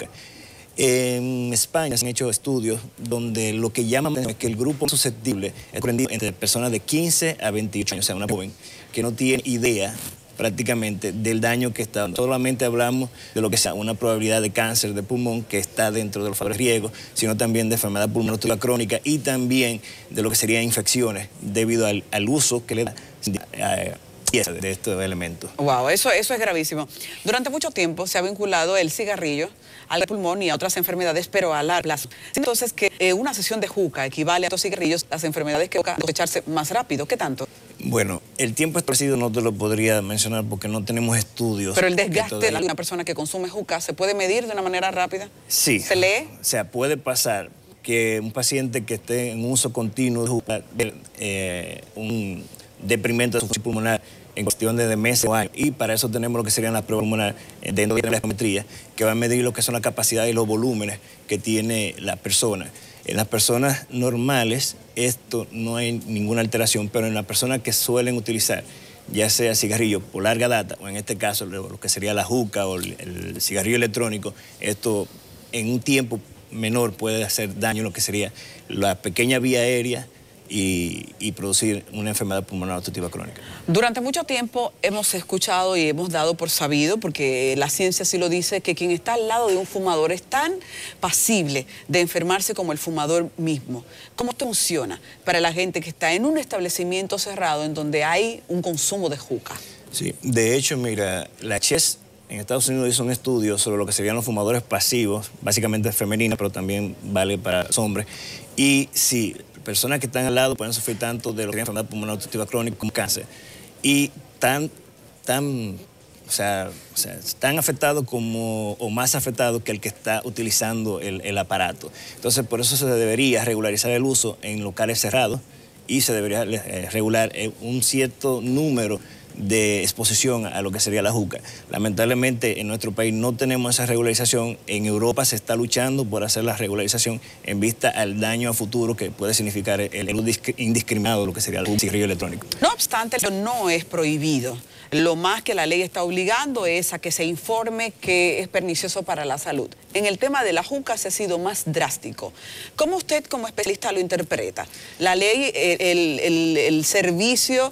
En España se han hecho estudios donde lo que llaman es que el grupo susceptible es comprendido entre personas de 15 a 28 años, o sea, una joven que no tiene idea prácticamente del daño que está. Solamente hablamos de lo que sea una probabilidad de cáncer de pulmón que está dentro de los factores de riesgo, sino también de enfermedad pulmonar obstructiva crónica y también de lo que serían infecciones debido al uso que le da de estos elementos. Wow, eso es gravísimo. Durante mucho tiempo se ha vinculado el cigarrillo al pulmón y a otras enfermedades, pero a largo plazo. Entonces, que una sesión de juca equivale a estos cigarrillos, las enfermedades que toca cosecharse más rápido. ¿Qué tanto? Bueno, el tiempo establecido no te lo podría mencionar porque no tenemos estudios. Pero el desgaste de una persona que consume juca, ¿se puede medir de una manera rápida? Sí. ¿Se lee? O sea, puede pasar que un paciente que esté en uso continuo de juca, un deprimento de su función pulmonar en cuestión de meses o años, y para eso tenemos lo que serían las pruebas pulmonares dentro de la espirometría, que va a medir lo que son la capacidad y los volúmenes que tiene la persona. En las personas normales esto no hay ninguna alteración, pero en las personas que suelen utilizar ya sea cigarrillo por larga data, o en este caso lo que sería la juca o el cigarrillo electrónico, esto en un tiempo menor puede hacer daño en lo que sería la pequeña vía aérea y producir una enfermedad pulmonar obstructiva crónica. Durante mucho tiempo hemos escuchado y hemos dado por sabido, porque la ciencia sí lo dice, que quien está al lado de un fumador es tan pasible de enfermarse como el fumador mismo. ¿Cómo funciona para la gente que está en un establecimiento cerrado en donde hay un consumo de juca? Sí, de hecho, mira, la CHES en Estados Unidos hizo un estudio sobre lo que serían los fumadores pasivos, básicamente femeninas, pero también vale para los hombres. Y sí, personas que están al lado pueden sufrir tanto de lo que es enfermedad pulmonar obstructiva crónica como cáncer. Y tan afectado como, o más afectado que el que está utilizando el aparato. Entonces, por eso se debería regularizar el uso en locales cerrados y se debería regular un cierto número de exposición a lo que sería la juca. Lamentablemente en nuestro país no tenemos esa regularización. En Europa se está luchando por hacer la regularización en vista al daño a futuro que puede significar el uso indiscriminado de lo que sería el cigarrillo electrónico. No obstante, no es prohibido. Lo más que la ley está obligando es a que se informe que es pernicioso para la salud. En el tema de la juca se ha sido más drástico. ¿Cómo usted como especialista lo interpreta? La ley, el servicio,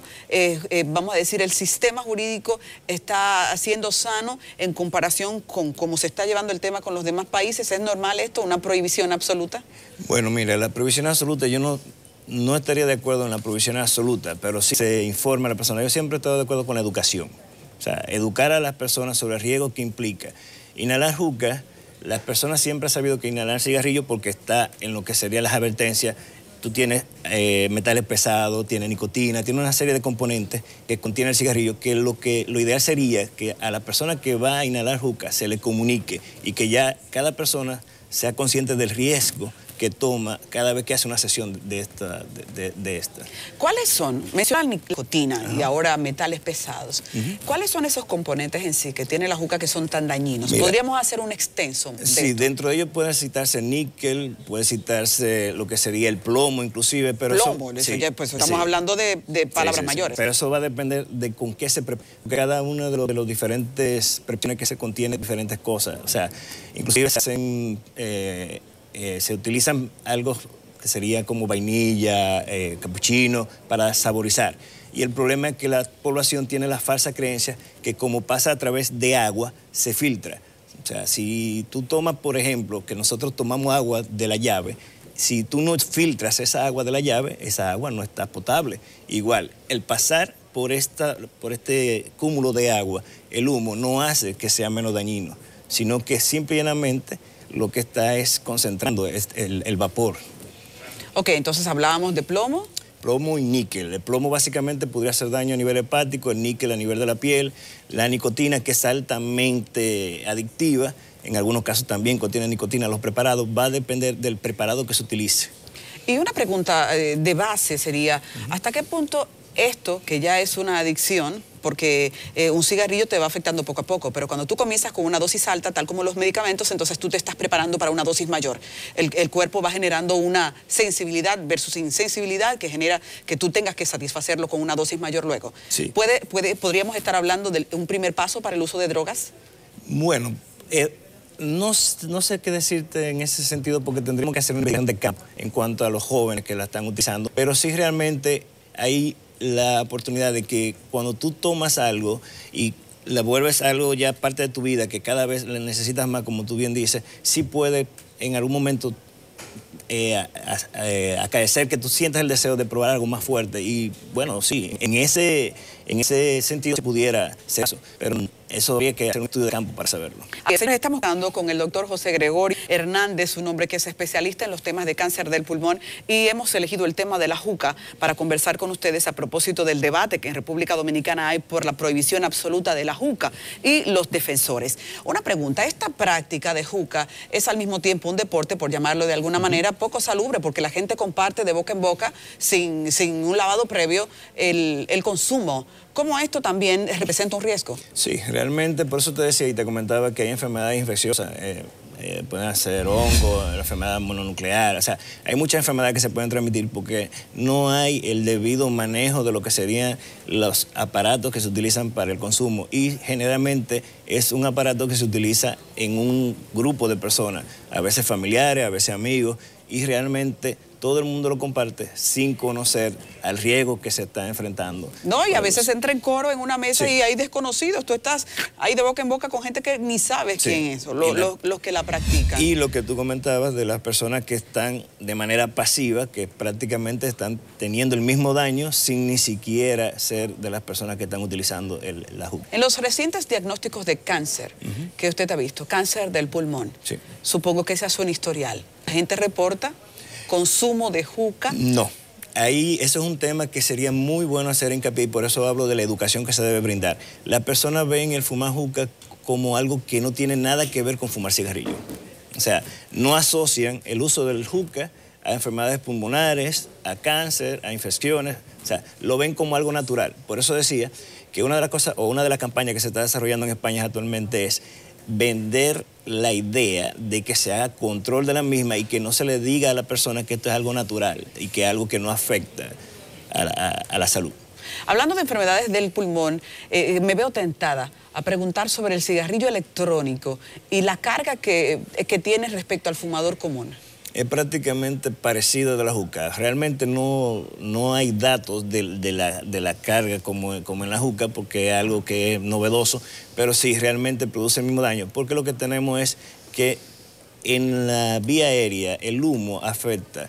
vamos a decir, el sistema jurídico está siendo sano en comparación con cómo se está llevando el tema con los demás países. ¿Es normal esto, una prohibición absoluta? Bueno, mira, la prohibición absoluta yo no estaría de acuerdo en la prohibición absoluta, pero sí se informa a la persona. Yo siempre estoy de acuerdo con la educación. O sea, educar a las personas sobre el riesgo que implica. Inhalar juca, las personas siempre han sabido que inhalar cigarrillo porque está en lo que serían las advertencias. Tú tienes metales pesados, tienes nicotina, tiene una serie de componentes que contiene el cigarrillo, que lo ideal sería que a la persona que va a inhalar juca se le comunique y que ya cada persona sea consciente del riesgo que toma cada vez que hace una sesión de esta. ¿Cuáles son? Mencionan nicotina y ahora metales pesados. ¿Cuáles son esos componentes en sí que tiene la juca que son tan dañinos? Mira, ¿podríamos hacer un extenso de sí, esto? dentro de ellos puede citarse níquel, puede citarse lo que sería el plomo inclusive, pero plomo, eso ya, pues estamos hablando de palabras mayores. Pero eso va a depender de con qué se prepara. Cada uno de los diferentes preparaciones que se contiene diferentes cosas. O sea, inclusive se hacen... se utilizan algo que sería como vainilla, capuchino, para saborizar. Y el problema es que la población tiene la falsa creencia que como pasa a través de agua, se filtra. O sea, si tú tomas, por ejemplo, que nosotros tomamos agua de la llave, si tú no filtras esa agua de la llave, esa agua no está potable. Igual, el pasar por este cúmulo de agua, el humo, no hace que sea menos dañino, sino que simple y llanamente lo que está es concentrando el vapor. Ok, entonces hablábamos de plomo. Plomo y níquel. El plomo básicamente podría hacer daño a nivel hepático, el níquel a nivel de la piel, la nicotina que es altamente adictiva, en algunos casos también contiene nicotina. Los preparados va a depender del preparado que se utilice. Y una pregunta de base sería, ¿hasta qué punto esto, que ya es una adicción, porque un cigarrillo te va afectando poco a poco, pero cuando tú comienzas con una dosis alta, tal como los medicamentos, entonces tú te estás preparando para una dosis mayor. El cuerpo va generando una sensibilidad versus insensibilidad que genera que tú tengas que satisfacerlo con una dosis mayor luego. Sí. ¿Podríamos estar hablando de un primer paso para el uso de drogas? Bueno, no sé qué decirte en ese sentido porque tendríamos que hacer una investigación de campo en cuanto a los jóvenes que la están utilizando, pero sí realmente hay la oportunidad de que cuando tú tomas algo y la vuelves algo ya parte de tu vida, que cada vez le necesitas más, como tú bien dices, sí puede en algún momento acaecer que tú sientas el deseo de probar algo más fuerte. Y bueno, sí, en ese sentido se pudiera ser eso, pero eso habría que hacer un estudio de campo para saberlo. Nos estamos hablando con el doctor José Gregorio Hernández, un hombre que es especialista en los temas de cáncer del pulmón, y hemos elegido el tema de la juca para conversar con ustedes a propósito del debate que en República Dominicana hay por la prohibición absoluta de la juca y los defensores. Una pregunta, ¿esta práctica de juca es al mismo tiempo un deporte, por llamarlo de alguna manera, poco salubre, porque la gente comparte de boca en boca sin un lavado previo el consumo? ¿Cómo esto también representa un riesgo? Sí, realmente, por eso te decía y te comentaba que hay enfermedades infecciosas, pueden ser hongos, la enfermedad mononuclear, o sea, hay muchas enfermedades que se pueden transmitir porque no hay el debido manejo de lo que serían los aparatos que se utilizan para el consumo y generalmente es un aparato que se utiliza en un grupo de personas, a veces familiares, a veces amigos, y realmente todo el mundo lo comparte sin conocer al riesgo que se está enfrentando. No, y a veces entra en coro en una mesa sí. Y hay desconocidos. Tú estás ahí de boca en boca con gente que ni sabes sí. quién es, los que la practican. Y lo que tú comentabas de las personas que están de manera pasiva, que prácticamente están teniendo el mismo daño sin ni siquiera ser de las personas que están utilizando la juca. En los recientes diagnósticos de cáncer que usted ha visto, cáncer del pulmón, sí. Supongo que ese es un historial. ¿La gente reporta consumo de juca? No. Ahí eso es un tema que sería muy bueno hacer hincapié y por eso hablo de la educación que se debe brindar. Las personas ven el fumar juca como algo que no tiene nada que ver con fumar cigarrillo. O sea, no asocian el uso del juca a enfermedades pulmonares, a cáncer, a infecciones. O sea, lo ven como algo natural. Por eso decía que una de las cosas, o una de las campañas que se está desarrollando en España actualmente es vender la idea de que se haga control de la misma y que no se le diga a la persona que esto es algo natural y que es algo que no afecta a la salud. Hablando de enfermedades del pulmón, me veo tentada a preguntar sobre el cigarrillo electrónico y la carga que tiene respecto al fumador común. Es prácticamente parecido de la juca. Realmente no hay datos de la carga como en la juca, porque es algo que es novedoso, pero sí realmente produce el mismo daño, porque lo que tenemos es que en la vía aérea el humo afecta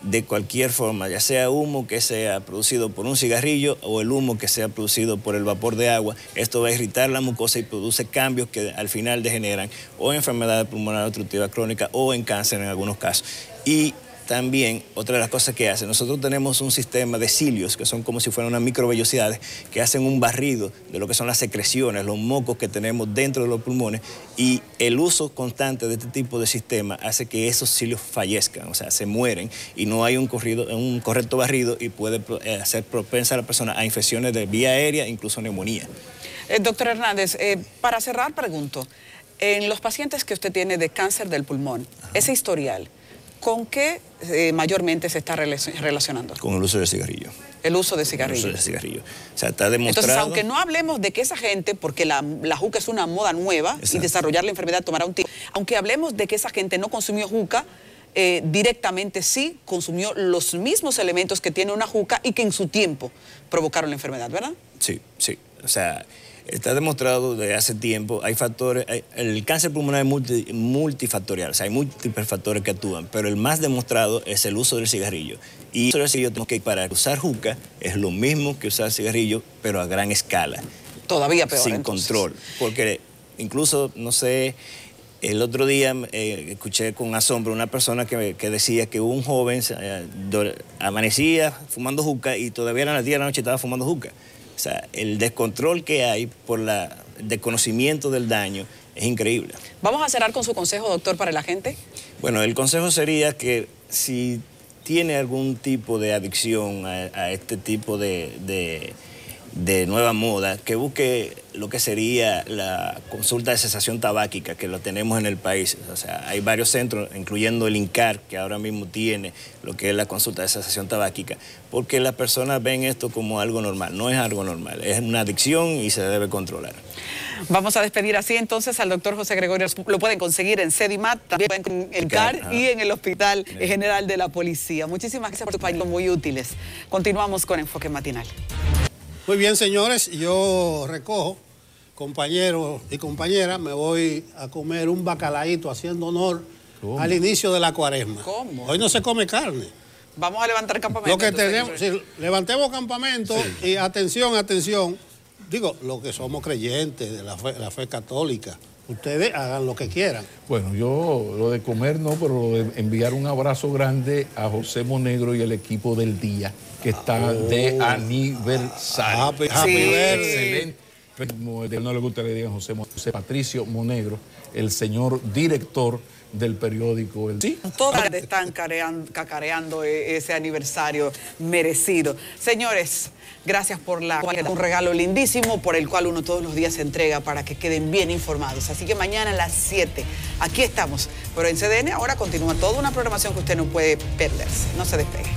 de cualquier forma, ya sea humo que sea producido por un cigarrillo o el humo que sea producido por el vapor de agua. Esto va a irritar la mucosa y produce cambios que al final degeneran o en enfermedad pulmonar obstructiva crónica o en cáncer en algunos casos. Y también, otra de las cosas que hace, nosotros tenemos un sistema de cilios, que son como si fueran unas microvellosidades, que hacen un barrido de lo que son las secreciones, los mocos que tenemos dentro de los pulmones, y el uso constante de este tipo de sistema hace que esos cilios fallezcan, o sea, se mueren, y no hay un correcto barrido y puede hacer propensa a la persona a infecciones de vía aérea, incluso neumonía. Doctor Hernández, para cerrar pregunto, en los pacientes que usted tiene de cáncer del pulmón, ese historial, ¿con qué mayormente se está relacionando? Con el uso del cigarrillo. El uso de cigarrillo. El uso de cigarrillo. O sea, está demostrado. Entonces, aunque no hablemos de que esa gente, porque la juca es una moda nueva, exacto, y desarrollar la enfermedad tomará un tiempo, aunque hablemos de que esa gente no consumió juca, directamente sí consumió los mismos elementos que tiene una juca y que en su tiempo provocaron la enfermedad, ¿verdad? Sí, sí. O sea, está demostrado desde hace tiempo, hay factores, el cáncer pulmonar es multifactorial, o sea, hay múltiples factores que actúan, pero el más demostrado es el uso del cigarrillo. Y el uso del cigarrillo, tenemos que para usar juca es lo mismo que usar cigarrillo, pero a gran escala. Todavía peor. Sin entonces control, porque incluso, no sé, el otro día escuché con asombro una persona que decía que un joven amanecía fumando juca y todavía a las 10 de la noche estaba fumando juca. O sea, el descontrol que hay por el desconocimiento del daño es increíble. Vamos a cerrar con su consejo, doctor, para la gente. Bueno, el consejo sería que si tiene algún tipo de adicción a este tipo de nueva moda, que busque lo que sería la consulta de cesación tabáquica, que lo tenemos en el país. O sea, hay varios centros, incluyendo el INCAR, que ahora mismo tiene lo que es la consulta de cesación tabáquica, porque las personas ven esto como algo normal. No es algo normal, es una adicción y se debe controlar. Vamos a despedir así entonces al doctor José Gregorio. Lo pueden conseguir en CEDIMAT, también en el CAR y en el Hospital General de la Policía. Muchísimas gracias por tu país, muy útiles. Continuamos con Enfoque Matinal. Muy bien, señores, yo recojo, compañeros y compañeras, me voy a comer un bacalaíto haciendo honor al inicio de la cuaresma. ¿Cómo? Hoy no se come carne. Vamos a levantar campamento. Lo que tenemos, si levantemos campamento y atención, digo, lo que somos creyentes de la fe católica, ustedes hagan lo que quieran. Bueno, yo lo de comer no, pero lo de enviar un abrazo grande a José Monegro y el equipo del día, que está de aniversario. Happy birthday. Excelente. No le gusta que le digan José Patricio Monegro, el señor director del periódico El Día. Todas están cacareando ese aniversario merecido. Señores, gracias por un regalo lindísimo por el cual uno todos los días se entrega para que queden bien informados. Así que mañana a las 7, aquí estamos. Pero en CDN ahora continúa toda una programación que usted no puede perderse. No se despegue.